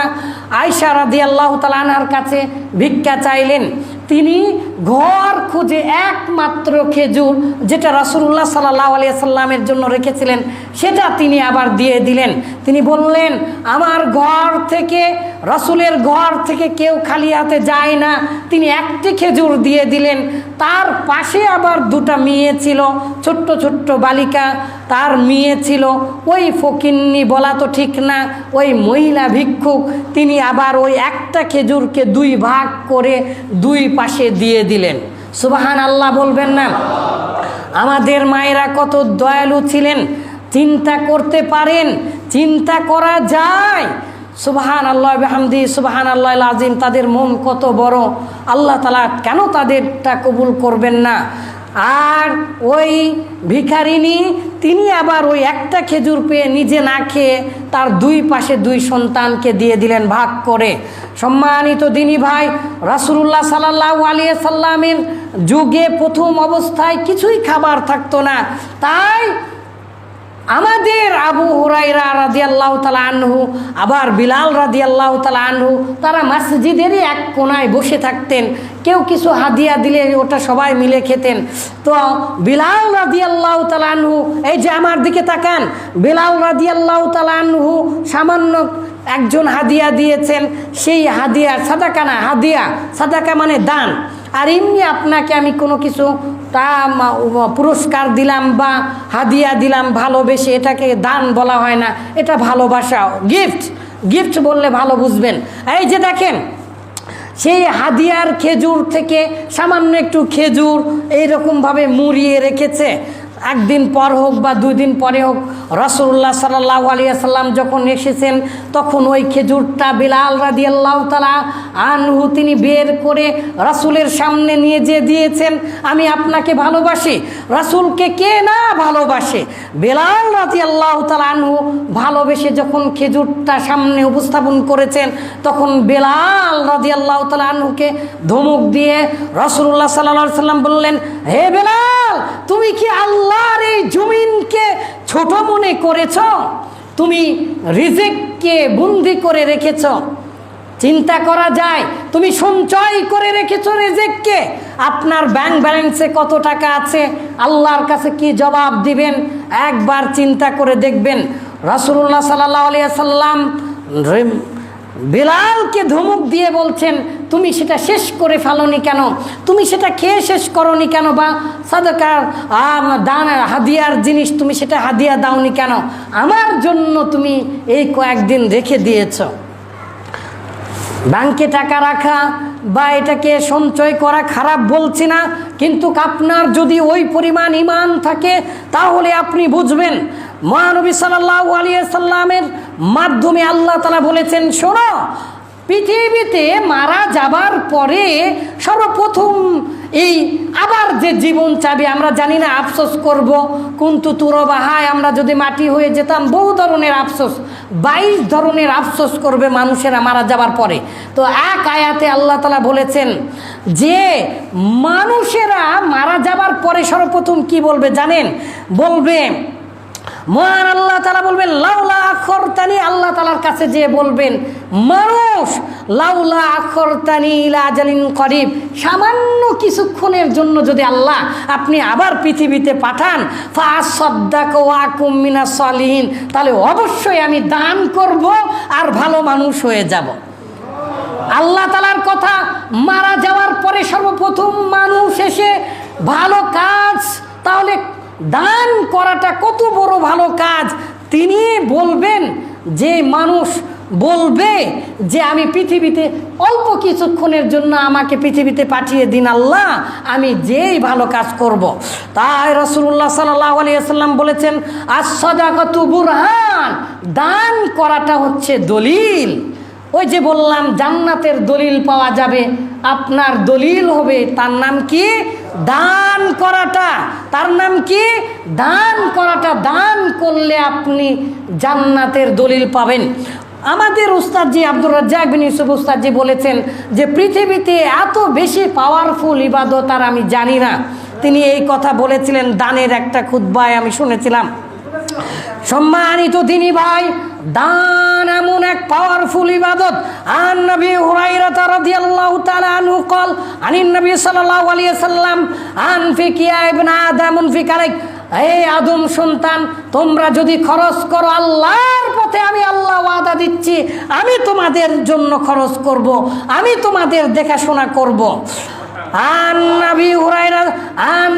Speaker 1: আয়েশা রাদিয়াল্লাহু তাআলা আনহার কাছে ভিক্ষা চাইলেন। তিনি ঘর খুঁজে একমাত্র খেজুর যেটা রাসূলুল্লাহ সাল্লাল্লাহু আলাইহি সাল্লামের জন্য রেখেছিলেন সেটা তিনি আবার দিয়ে দিলেন। তিনি বললেন, আমার ঘর থেকে, রাসূলের ঘর থেকে কেউ খালি হাতে যায় না। তিনি একটি খেজুর দিয়ে দিলেন। তার পাশে আবার 2টা মেয়ে ছিল, ছোট্ট ছোট্ট বালিকা, তার মেয়ে ছিল। ওই ফকিন্নি বলা তো ঠিক না, ওই মহিলা ভিক্ষুক, তিনি আবার ওই একটা খেজুরকে 2 ভাগ করে 2 পাশে দিয়ে দিলেন। সুবহানাল্লাহ বলবেন না? আমাদের মায়েরা কত দয়ালু ছিলেন, চিন্তা করতে পারেন, চিন্তা করা যায়। সুবহান আল্লাহ বিহামদি সুবহান আল্লাহ আজিম, তাদের মন কত বড়, আল্লাহ তাআলা কেন তাদেরটা কবুল করবেন না? আর ওই ভিখারিনী তিনি আবার ওই একটা খেজুর পেয়ে নিজে না খেয়ে তার দুই পাশে দুই সন্তানকে দিয়ে দিলেন ভাগ করে। সম্মানিত দিনী ভাই, রাসূলুল্লাহ সাল্লাল্লাহু আলাইহি সাল্লামের যুগে প্রথম অবস্থায় কিছুই খাবার থাকতো না, তাই আমাদের আবু হুরায়রা রাদিয়াল্লাহু তাআলা আনহু আবার বিলাল রাদিয়াল্লাহু তাআলা আনহু তারা মসজিদেরই এক কোনায় বসে থাকতেন, কেউ কিছু হাদিয়া দিলে ওটা সবাই মিলে খেতেন। তো বিলাল রাদিয়াল্লাহু তাআলা আনহু, এই যে আমার দিকে তাকান, বিলাল রাদিয়াল্লাহু তাআলা আনহু সামান্য একজন হাদিয়া দিয়েছেন, সেই হাদিয়া সাদাকা না, হাদিয়া সাদাকা মানে দান। আর এমনি আপনাকে আমি কোনো কিছু তা পুরস্কার দিলাম বা হাদিয়া দিলাম ভালোবেসে, এটাকে দান বলা হয় না, এটা ভালোবাসা, গিফট। গিফট বললে ভালো বুঝবেন। এই যে দেখেন, সেই হাদিয়ার খেজুর থেকে সামান্য একটু খেজুর এইরকমভাবে মুড়িয়ে রেখেছে। একদিন পর হোক বা 2 দিন পরে হোক, রাসূলুল্লাহ সাল্লাল্লাহু আলাইহি সাল্লাম যখন এসেছেন তখন ওই খেজুরটা বিলাল রাদিয়াল্লাহু তাআলা আনহু তিনি বের করে রাসূলের সামনে নিয়ে যেয়ে দিয়েছেন। আমি আপনাকে ভালোবাসি। রাসূলকে কে না ভালোবাসে? বিলাল রাদিয়াল্লাহু তাআলা আনহু ভালোবেসে যখন খেজুরটা সামনে উপস্থাপন করেছেন, তখন বিলাল রাদিয়াল্লাহু তাআলা আনহুকে ধমক দিয়ে রাসূলুল্লাহ সাল্লাল্লাহু আলাইহি সাল্লাম বললেন, হে বিলাল, তুমি কি আল্লাহর এই জমিনকে ছোট মনে করেছ? তুমি রিজিককে বন্দি করে রেখেছ। চিন্তা করা যায়, তুমি সঞ্চয় করে রেখেছ রিজিককে। আপনার ব্যাংক ব্যালেন্সে কত টাকা আছে, আল্লাহর কাছে কি জবাব দিবেন? একবার চিন্তা করে দেখবেন। রাসূলুল্লাহ সাল্লাল্লাহু আলাইহি সাল্লাম বিলালকে ধমক দিয়ে বলছেন, তুমি সেটা শেষ করে ফেলোনি কেন? তুমি সেটা খেয়ে শেষ করনি কেন? বা সাদাকার দান হাদিয়ার জিনিস তুমি সেটা হাদিয়া দাওনি কেন? আমার জন্য তুমি এই কয়েকদিন রেখে দিয়েছ। ব্যাংকে টাকা রাখা বা এটাকে সঞ্চয় করা খারাপ বলছি না, কিন্তু আপনার যদি ওই পরিমাণ ঈমান থাকে তাহলে আপনি বুঝবেন। মহানবী সাল্লাল্লাহু আলাইহি সাল্লামের মাধ্যমে আল্লাহ তাআলা বলেছেন, শোনো, পৃথিবীতে মারা যাবার পরে সর্বপ্রথম এই আবার যে জীবন চাবি, আমরা জানি না আফসোস করব কিন্তু তুরবাহায়, আমরা যদি মাটি হয়ে যেতাম, বহু ধরনের আফসোস, 22 ধরনের আফসোস করবে মানুষেরা মারা যাবার পরে। তো এক আয়াতে আল্লাহ তাআলা বলেছেন যে মানুষেরা মারা যাবার পরে সর্বপ্রথম কি বলবে জানেন? বলবে, মহান আল্লাহ তাআলা বলবেন, লাউলা আখরতানি, আল্লাহ তাআলার কাছে যে বলবেন মানুষ, লাউলা আখরতানি ইলা আজালিন করিব, সামান্য কিছুক্ষণের জন্য যদি আল্লাহ আপনি আবার পৃথিবীতে পাঠান, ফাসাদ্দাক ওয়া আকুম মিনাস সালিহিন, তাহলে অবশ্যই আমি দান করব আর ভালো মানুষ হয়ে যাব। আল্লাহ তাআলার কথা, মারা যাওয়ার পরে সর্বপ্রথম মানুষ এসে ভালো কাজ, তাহলে দান করাটা কত বড় ভালো কাজ। তিনি বলবেন, যে মানুষ বলবে যে আমি পৃথিবীতে অল্প কিছুক্ষণের জন্য আমাকে পৃথিবীতে পাঠিয়ে দিন আল্লাহ, আমি যেই ভালো কাজ করব। তাই রাসূলুল্লাহ সাল্লাল্লাহু আলাইহি সাল্লাম বলেছেন, আস-সাদাকাতু বুরহান, দান করাটা হচ্ছে দলিল। ওই যে বললাম জান্নাতের দলিল পাওয়া যাবে, আপনার দলিল হবে, তার নাম কি? দান করাটা। তার নাম কি? দান করাটা। দান করলে আপনি জান্নাতের দলিল পাবেন। আমাদের উস্তাদজি আব্দুর রাজ্জাক বিন ইউসুফ উস্তাদজি বলেছেন যে পৃথিবীতে এত বেশি পাওয়ারফুল ইবাদত আর আমি জানি না। তিনি এই কথা বলেছিলেন দানের একটা খুতবায়, আমি শুনেছিলাম। সম্মানিত দিনী ভাই, দান এমন এক পাওয়ারফুল ইবাদত। আন নবী হুরায়রা রাদিয়াল্লাহু তাআলা আনহু قال আনিন নবী সাল্লাল্লাহু আলাইহি সাল্লাম, আনফিক ইয়া ইবনে আদম আনফিক আলাইক, হে আদম সন্তান, তোমরা যদি খরচ করো আল্লাহর পথে, আমি আল্লাহ ওয়াদা দিচ্ছি আমি তোমাদের জন্য খরচ করব, আমি তোমাদের দেখাশোনা করব। আন নবী হুরায়রা আন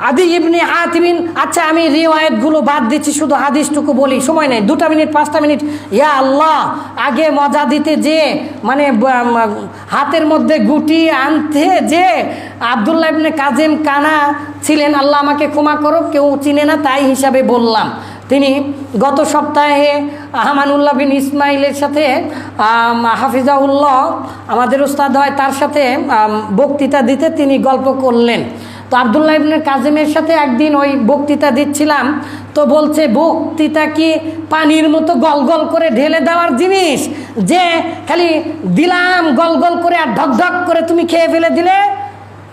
Speaker 1: আদি ইবনে হাতিম, আচ্ছা আমি রিওয়ায়াতগুলো বাদ দিচ্ছি, শুধু হাদিসটুকু বলি, সময় নেই, 2 মিনিট 5 মিনিট। ইয়া আল্লাহ, আগে মজা দিতে যে মানে হাতের মধ্যে গুটি আনতে যে আব্দুল্লাহ ইবনে কাজিম কানা ছিলেন, আল্লাহ আমাকে ক্ষমা করো, কেউ চিনে না তাই হিসাবে বললাম। তিনি গত সপ্তাহে আমানুল্লাহ বিন ইসমাইলের সাথে হাফিজাউল্লাহ আমাদের উস্তাদ হয়, তার সাথে বক্তৃতা দিতে তিনি গল্প করলেন। তো আব্দুল্লাহ ইবনে কাজিমের সাথে একদিন ওই বক্তৃতা দিচ্ছিলাম, তো বলছে বক্তৃতা কি পানির মতো গল গল করে ঢেলে দেওয়ার জিনিস যে খালি দিলাম গল গল করে আর ঢক ঢক করে তুমি খেয়ে ফেলে দিলে?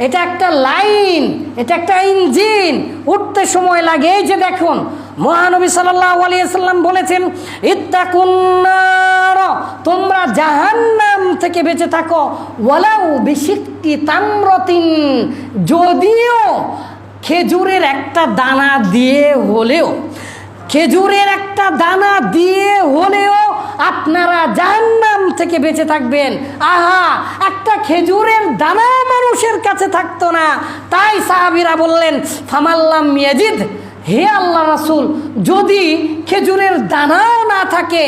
Speaker 1: এটা একটা লাইন, এটা একটা ইঞ্জিন, উঠতে সময় লাগে। এই যে দেখুন মহানবী সাল্লাল্লাহু আলাইহি ওয়াসাল্লাম বলেছেন, ইত্তাকুন নার, তোমরা জাহান্নাম থেকে বেঁচে থাকো, ওয়ালাউ বিশিক্কি তামরাতিন, যদিও খেজুরের একটা দানা দিয়ে হলেও, খেজুরের একটা দানা দিয়ে হলেও আপনারা জাহান্নাম থেকে বেঁচে থাকবেন। আহা, একটা খেজুরের দানা মানুষের কাছে থাকতো না, তাই সাহাবীরা বললেন ফামাল্লাম ইয়াজিদ, হে আল্লাহ রাসূল, যদি খেজুরের দানাও না থাকে,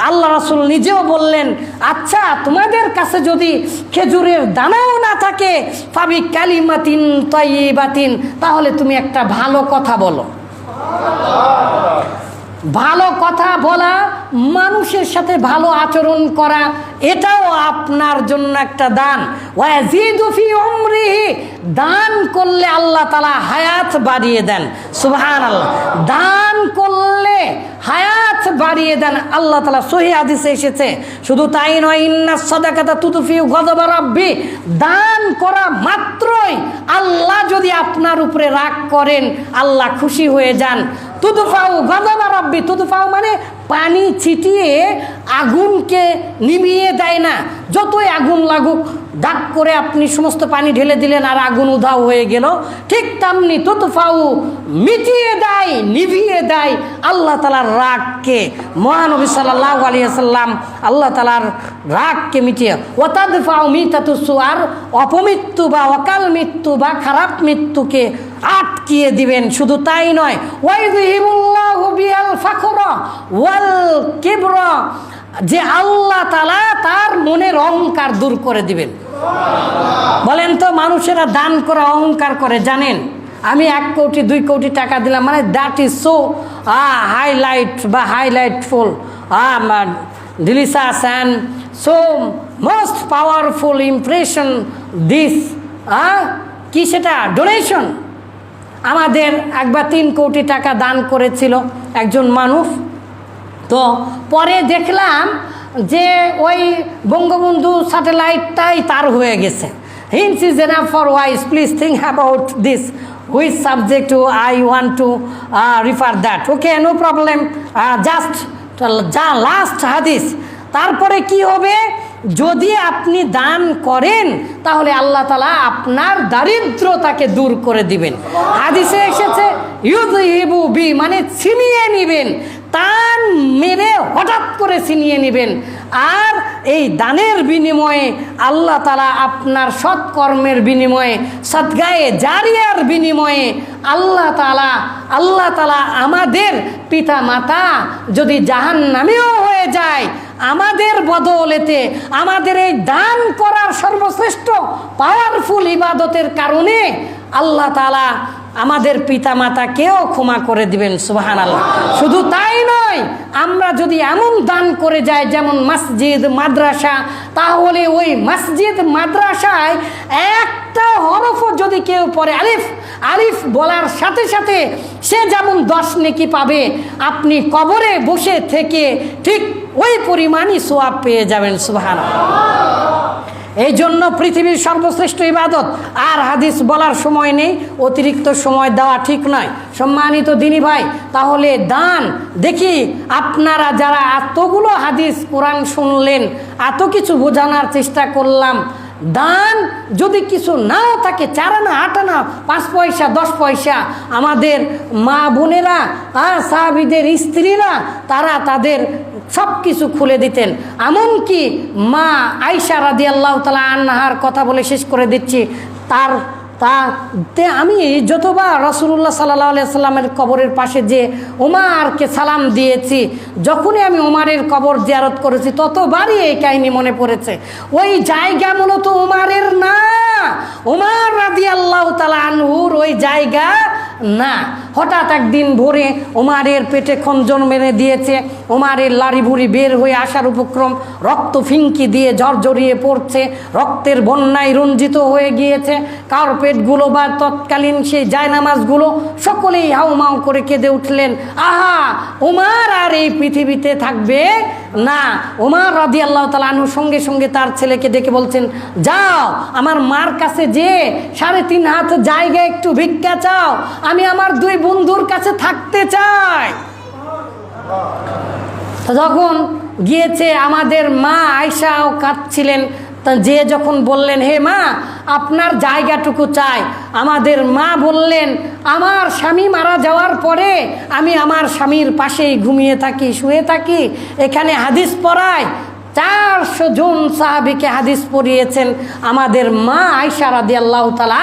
Speaker 1: আল্লাহ রাসূল নিজেও বললেন আচ্ছা তোমাদের কাছে যদি খেজুরের দানাও না থাকে, ফাবি কালিমাতিন তাইয়িবাতিন, তাহলে তুমি একটা ভালো কথা বলো। ভালো কথা বলা, মানুষের সাথে ভালো আচরণ করা, এটাও আপনার জন্য একটা দান। ওয়াজিদু ফি উমরিহি, দান করলে আল্লাহ তাআলা হায়াত বাড়িয়ে দেন। সুবহানাল্লাহ, দান করলে হায়াত বাড়িয়ে দেন আল্লাহ তাআলা, সহিহ হাদিসে এসেছে। শুধু তাই নয়, ইন্নাস সাদাকাতা তুদফিউ গাযাবা রাব্বি, দান করা মাত্রই আল্লাহ যদি আপনার উপরে রাগ করেন, আল্লাহ খুশি হয়ে যান। তুদফাউ গাযাবা রাব্বি, তুদফাউ মানে পানি ছিটিয়ে আগুনকে নিভিয়ে দেয় না। যতই আগুন লাগুক, ডাক করে আপনি সমস্ত পানি ঢেলে দিলেন আর আগুন উধাও হয়ে গেল, ঠিক তেমনি তুদফাউ মিটিয়ে দেয়, নিভিয়ে দেয় আল্লাহ তাআলার রাগকে। মহানবী সাল্লাল্লাহু আলাইহি ওয়াসাল্লাম আল্লাহ তাআলার রাগকে মিটিয়ে, ওয়া তাদফাউ মিতাতুস সুআর, অপমৃত্যু বা অকাল মৃত্যু বা খারাপ মৃত্যুকে আটকিয়ে দিবেন। শুধু তাই নয়, ওয়াইযহিবুল্লাহু বিল ফাখরা ওয়াল কিবরা, যে আল্লাহ তাআলা তার মনের অহংকার দূর করে দিবেন। বলেন তো, মানুষেরা দান করে অহংকার করে, জানেন? আমি 1 কোটি 2 কোটি টাকা দিলাম, মানে দ্যাট ইজ সো হাইলাইট বা highlightful, delicious and so most powerful impression this, কি সেটা ডোনেশন। আমাদের একবার 3 কোটি টাকা দান করেছিল একজন মানুষ। তো পরে দেখলাম যে ওই বঙ্গবন্ধু স্যাটেলাইটটাই তার হয়ে গেছে। Hints is enough for wise, please think about this, which subject I want to refer that. Okay, no problem, just যা লাস্ট হাদিস। তারপরে কি হবে? যদি আপনি দান করেন তাহলে আল্লাহ তাআলা আপনার দারিদ্রতাকে দূর করে দিবেন। হাদিসে এসেছে ইউযহিবু বি, মানে ছিনিয়ে নিবেন, টান মেরে হঠাৎ করে ছিনিয়ে নেবেন। আর এই দানের বিনিময়ে আল্লাহ তাআলা আপনার সৎকর্মের বিনিময়ে, সদগায়ে জারিয়ার বিনিময়ে আল্লাহ তাআলা আমাদের পিতা মাতা যদি জাহান্নামীও হয়ে যায়, আমাদের বদৌলতে, আমাদের এই দান করার সর্বশ্রেষ্ঠ পাওয়ারফুল ইবাদতের কারণে আল্লাহ তাআলা আমাদের পিতা মাতাকেও ক্ষমা করে দিবেন। সুবহানাল্লাহ। শুধু তাই নয়, আমরা যদি এমন দান করে যাই যেমন মসজিদ মাদ্রাসা, তাহলে ওই মসজিদ মাদ্রাসায় একটা হরফও যদি কেউ পড়ে, আলিফ বলার সাথে সাথে সে যেমন 10 নেকি পাবে, আপনি কবরে বসে থেকে ঠিক ওই পরিমাণই সওয়াব পেয়ে যাবেন। সুবহানাল্লাহ। এই জন্য পৃথিবীর সর্বশ্রেষ্ঠ ইবাদত। আর হাদিস বলার সময় নেই, অতিরিক্ত সময় দেওয়া ঠিক নয়। সম্মানিত দিনী ভাই, তাহলে দান, দেখি আপনারা যারা এতগুলো হাদিস কোরআন শুনলেন, এত কিছু বোঝানোর চেষ্টা করলাম, দান যদি কিছু নাও থাকে, 4 আনা 8 আনা 5 পয়সা 10 পয়সা, আমাদের মা বোনেরা আর সাহাবীদের স্ত্রীরা তারা তাদের সব কিছু খুলে দিতেন। এমনকি মা আয়েশা রাদিয়াল্লাহু তাআলা আনহার কথা বলে শেষ করে দিচ্ছি, আমি যতবার রাসূলুল্লাহ সাল্লাল্লাহু আলাইহি সাল্লামের কবরের পাশে যে ওমরকে সালাম দিয়েছি, যখনই আমি ওমরের কবর জিয়ারত করেছি, ততবারই এই কাহিনী মনে পড়েছে। ওই জায়গা মূলত ওমরের না, ওমর রাদিয়াল্লাহু তাআলা আনহুর ওই জায়গা না, হঠাৎ একদিন ভোরে ওমারের পেটে খঞ্জন মেরে দিয়েছে, ওমারের লাড়ি ভুড়ি বের হয়ে আসার উপক্রম, রক্ত ফিঙ্কি দিয়ে জর্জরিয়ে পড়ছে, রক্তের বন্যায় রঞ্জিত হয়ে গিয়েছে কার্পেটগুলো বা তৎকালীন সেই জায়নামাজগুলো, সকলেই হাউমাউ করে কেঁদে উঠলেন। আহা, ওমার আর এই পৃথিবীতে থাকবে না। ওমর রাদিয়াল্লাহু তাআলা আনহু সঙ্গে সঙ্গে তার ছেলেকে ডেকে বলছেন, যাও আমার মার কাছে যে 3.5 হাত জায়গা একটু ভিক্ষা চাও, আমি আমার 2 বন্ধুর কাছে থাকতে চাই। যখন গিয়েছে আমাদের মা আয়েশাও কাঁদছিলেন, যে যখন বললেন, হে মা আপনার জায়গাটুকু চাই, আমাদের মা বললেন, আমার স্বামী মারা যাওয়ার পরে আমি আমার স্বামীর পাশেই ঘুমিয়ে থাকি, শুয়ে থাকি, এখানে হাদিস পড়ায়। 400 জন সাহাবীকে হাদিস পড়িয়েছেন আমাদের মা আয়েশা রাদিয়াল্লাহু তাআলা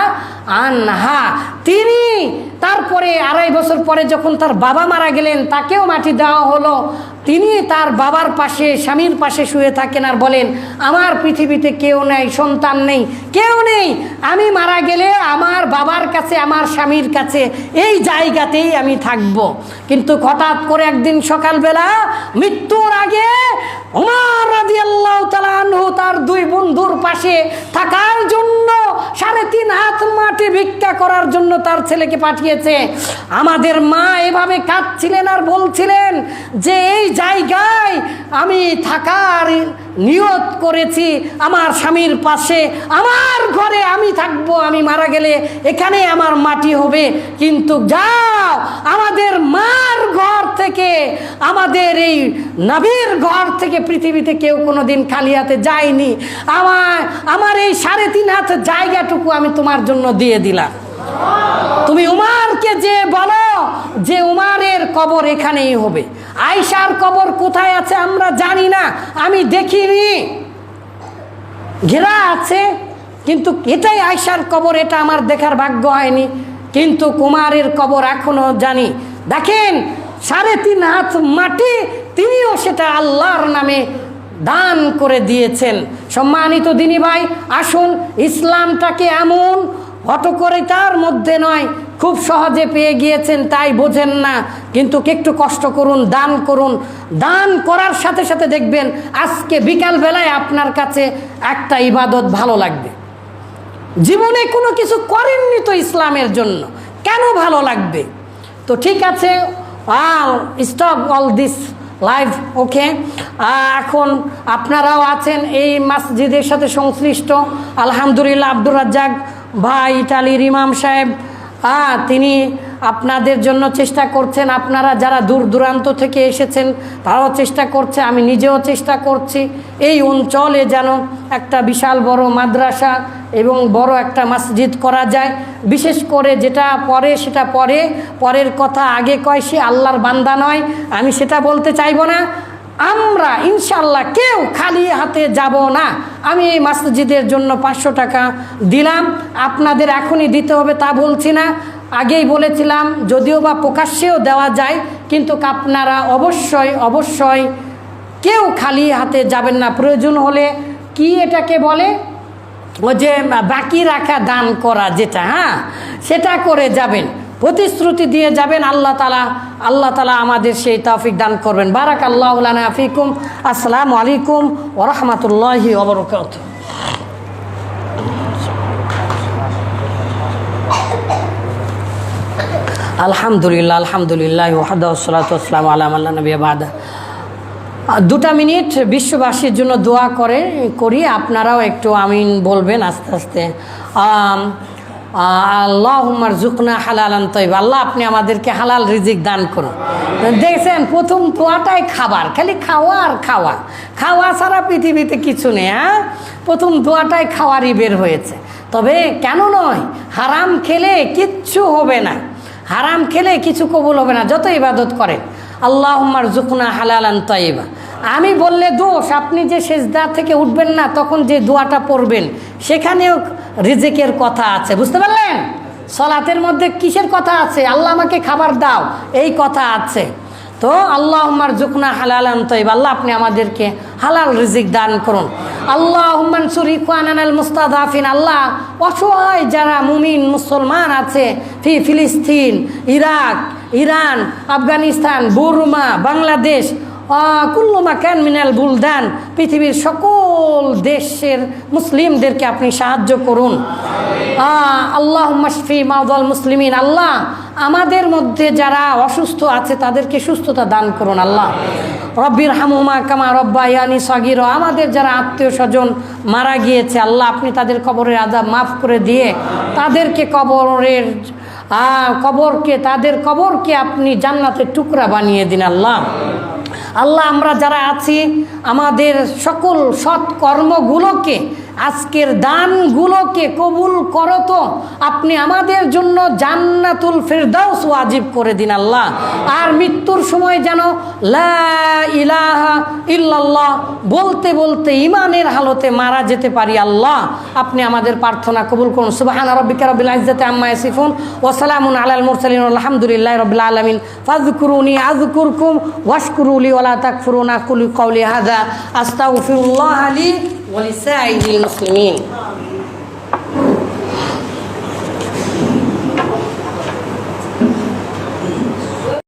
Speaker 1: আনহা। তিনি তারপরে 2.5 বছর পরে যখন তার বাবা মারা গেলেন, তাকেও মাটি দেওয়া হলো। তিনি তার বাবার পাশে, স্বামীর পাশে শুয়ে থাকেন আর বলেন, আমার পৃথিবীতে কেউ নেই, সন্তান নেই, কেউ নেই, আমি মারা গেলে আমার বাবার কাছে, আমার স্বামীর কাছে, এই জায়গাতেই আমি থাকব। কিন্তু হঠাৎ করে একদিন সকালবেলা মৃত্যুর আগে ওমর রাদিয়াল্লাহু তাআলা আনহু তার 2 বন্ধুর পাশে থাকার জন্য 3.5 হাত মাটি ভিক্ষা করার জন্য তার ছেলেকে পাঠিয়েছে। আমাদের মা এভাবে কাঁদছিলেন আর বলছিলেন যে এই জায়গায় আমি থাকার নিয়ত করেছি, আমার স্বামীর পাশে, আমার ঘরে আমি থাকবো, আমি মারা গেলে এখানে আমার মাটি হবে। কিন্তু যাও, আমাদের মার ঘর থেকে, আমাদের এই নবীর ঘর থেকে পৃথিবীতে কেউ কোনোদিন খালি হাতে যায়নি। আমার এই 3.5 হাত জায়গাটুকু আমি তোমার জন্য দিয়ে দিলাম। তুমি উমারকে যে বলো যে উমারের কবর এখানেই হবে। আয়েশার কবর কোথায় আছে আমরা জানি না, আমি দেখিনি, ঘেরা আছে, কিন্তু এটাই আয়েশার কবর, এটা আমার দেখার ভাগ্য হয়নি। কিন্তু উমারের কবর এখনো জানি। দেখেন 3.5 হাত মাটি, তিনিও সেটা আল্লাহর নামে দান করে দিয়েছেন। সম্মানিত দিনী ভাই, আসুন ইসলামটাকে এমন হটকরিতার মধ্যে নয়, খুব সহজে পেয়ে গিয়েছেন তাই বোঝেন না, কিন্তু একটু কষ্ট করুন, দান করুন। দান করার সাথে সাথে দেখবেন আজকে বিকালবেলায় আপনার কাছে একটা ইবাদত ভালো লাগবে। জীবনে কোনো কিছু করেননি তো ইসলামের জন্য, কেন ভালো লাগবে? তো ঠিক আছে, স্টপ অল দিস লাইভ, ওকে। এখন আপনারাও আছেন এই মসজিদের সাথে সংশ্লিষ্ট, আলহামদুলিল্লাহ। আব্দুর রাজ্জাক ভাই, ইটালির ইমাম সাহেব, তিনি আপনাদের জন্য চেষ্টা করছেন। আপনারা যারা দূর দূরান্ত থেকে এসেছেন তারাও চেষ্টা করছে, আমি নিজেও চেষ্টা করছি এই অঞ্চলে যেন একটা বিশাল বড় মাদ্রাসা এবং বড় একটা মসজিদ করা যায়। বিশেষ করে যেটা পরে সেটা পরের কথা আগে কয়, সে আল্লাহর বান্দা নয়, আমি সেটা বলতে চাইবো না। আমরা ইনশাল্লাহ কেউ খালি হাতে যাব না। আমি এই মসজিদের জন্য 500 টাকা দিলাম, আপনাদের এখনই দিতে হবে তা বলছি না, আগেই বলেছিলাম, যদিও বা প্রকাশ্যেও দেওয়া যায়, কিন্তু আপনারা অবশ্যই কেউ খালি হাতে যাবেন না। প্রয়োজন হলে কি এটাকে বলে, ওই যে বাকি রাখা দান করা যেটা, সেটা করে যাবেন, প্রতিশ্রুতি দিয়ে যাবেন। আল্লাহ তাআলা আমাদের সেই তৌফিক দান করবেন। বারাকাল্লাহু লানা ফিকুম। আসসালামু আলাইকুম ওয়া রাহমাতুল্লাহি ওয়া বারাকাতুহু। আলহামদুলিল্লাহ ওয়াহদা ওয়াসসালাতু ওয়াসসালামু আলা মান লা নাবিয়্যা বা'দা। 2 মিনিট বিশ্ববাসীর জন্য দোয়া করি, আপনারাও একটু আমিন বলবেন আস্তে আস্তে। আল্লাহুম্মা রযুকনা হালালান তাইয়্যিবা, আল্লাহ আপনি আমাদেরকে হালাল রিজিক দান করুন। দেখছেন প্রথম দোয়াটাই খাবার, খালি খাওয়া আর খাওয়া, খাওয়া ছাড়া পৃথিবীতে কিছু নেই। প্রথম দোয়াটাই খাওয়ারই বের হয়েছে। তবে কেন নয়, হারাম খেলে কিচ্ছু হবে না, হারাম খেলে কিছু কবুল হবে না, যত ইবাদত করেন। আল্লাহুম্মা রযুকনা হালালান তাইয়্যিবা। আমি বললে দোষ, আপনি যে সেজদা থেকে উঠবেন না তখন যে দোয়াটা পড়বেন সেখানেও রিজিকের কথা আছে, বুঝতে পারলেন? সালাতের মধ্যে কিসের কথা আছে? আল্লাহ আমাকে খাবার দাও, এই কথা আছে। তো আল্লাহুম্মা রযুকনা হালালান তাইয়্যিবা, আল্লাহ আপনি আমাদেরকে হালাল রিজিক দান করুন। আল্লাহুম্মা আনসুর ইখওয়ানানাল মুস্তাদাফিন। আল্লাহ অসহায় যারা মুমিন মুসলমান আছে ফিলিস্তিন, ইরাক, ইরান, আফগানিস্তান, বুরমা, বাংলাদেশ, কুল্লু মাকান মিনাল বুলদান, পৃথিবীর সকল দেশের মুসলিমদেরকে আপনি সাহায্য করুন। আল্লাহুম্মা শফি মাওদাল মুসলিমিন। আল্লাহ আমাদের মধ্যে যারা অসুস্থ আছে তাদেরকে সুস্থতা দান করুন। আল্লাহ রব্বির হামুমা কামা রব্বায়ানি সগীর। আমাদের যারা আত্মীয় স্বজন মারা গিয়েছে আল্লাহ আপনি তাদের কবরের আযাব মাফ করে দিয়ে তাদেরকে তাদের কবরকে আপনি জান্নাতের টুকরা বানিয়ে দিন। আল্লাহ আল্লাহ আমরা যারা আছি আমাদের সকল সৎ কর্মগুলোকে, আজকের দানগুলোকে কবুল করো। তো আপনি আমাদের জন্য জান্নাতুল ফিরদাউস ওয়াজিব করে দিন। আল্লাহ আর মৃত্যুর সময় যেন লা ইলাহা ইল্লাল্লাহ বলতে বলতে ঈমানের হালতে মারা যেতে পারি। আল্লাহ আপনি আমাদের প্রার্থনা কবুল করুন। সুবহানা রাব্বিকা রাব্বিল ইজ্জাতি আম্মা ইয়াসিফুন ওয়া সালামুন আলাল মুরসালিন আলহামদুলিল্লাহি রাব্বিল আলামিন। ফাযকুরুনি আযকুরকুম ওয়াশকুরু লি ওয়া লা তাকফুরুন। আকুলু কওলি হাযা আস্তাগফিরুল্লাহ লি ওয়া লিসাইরিল মুসলিমিন।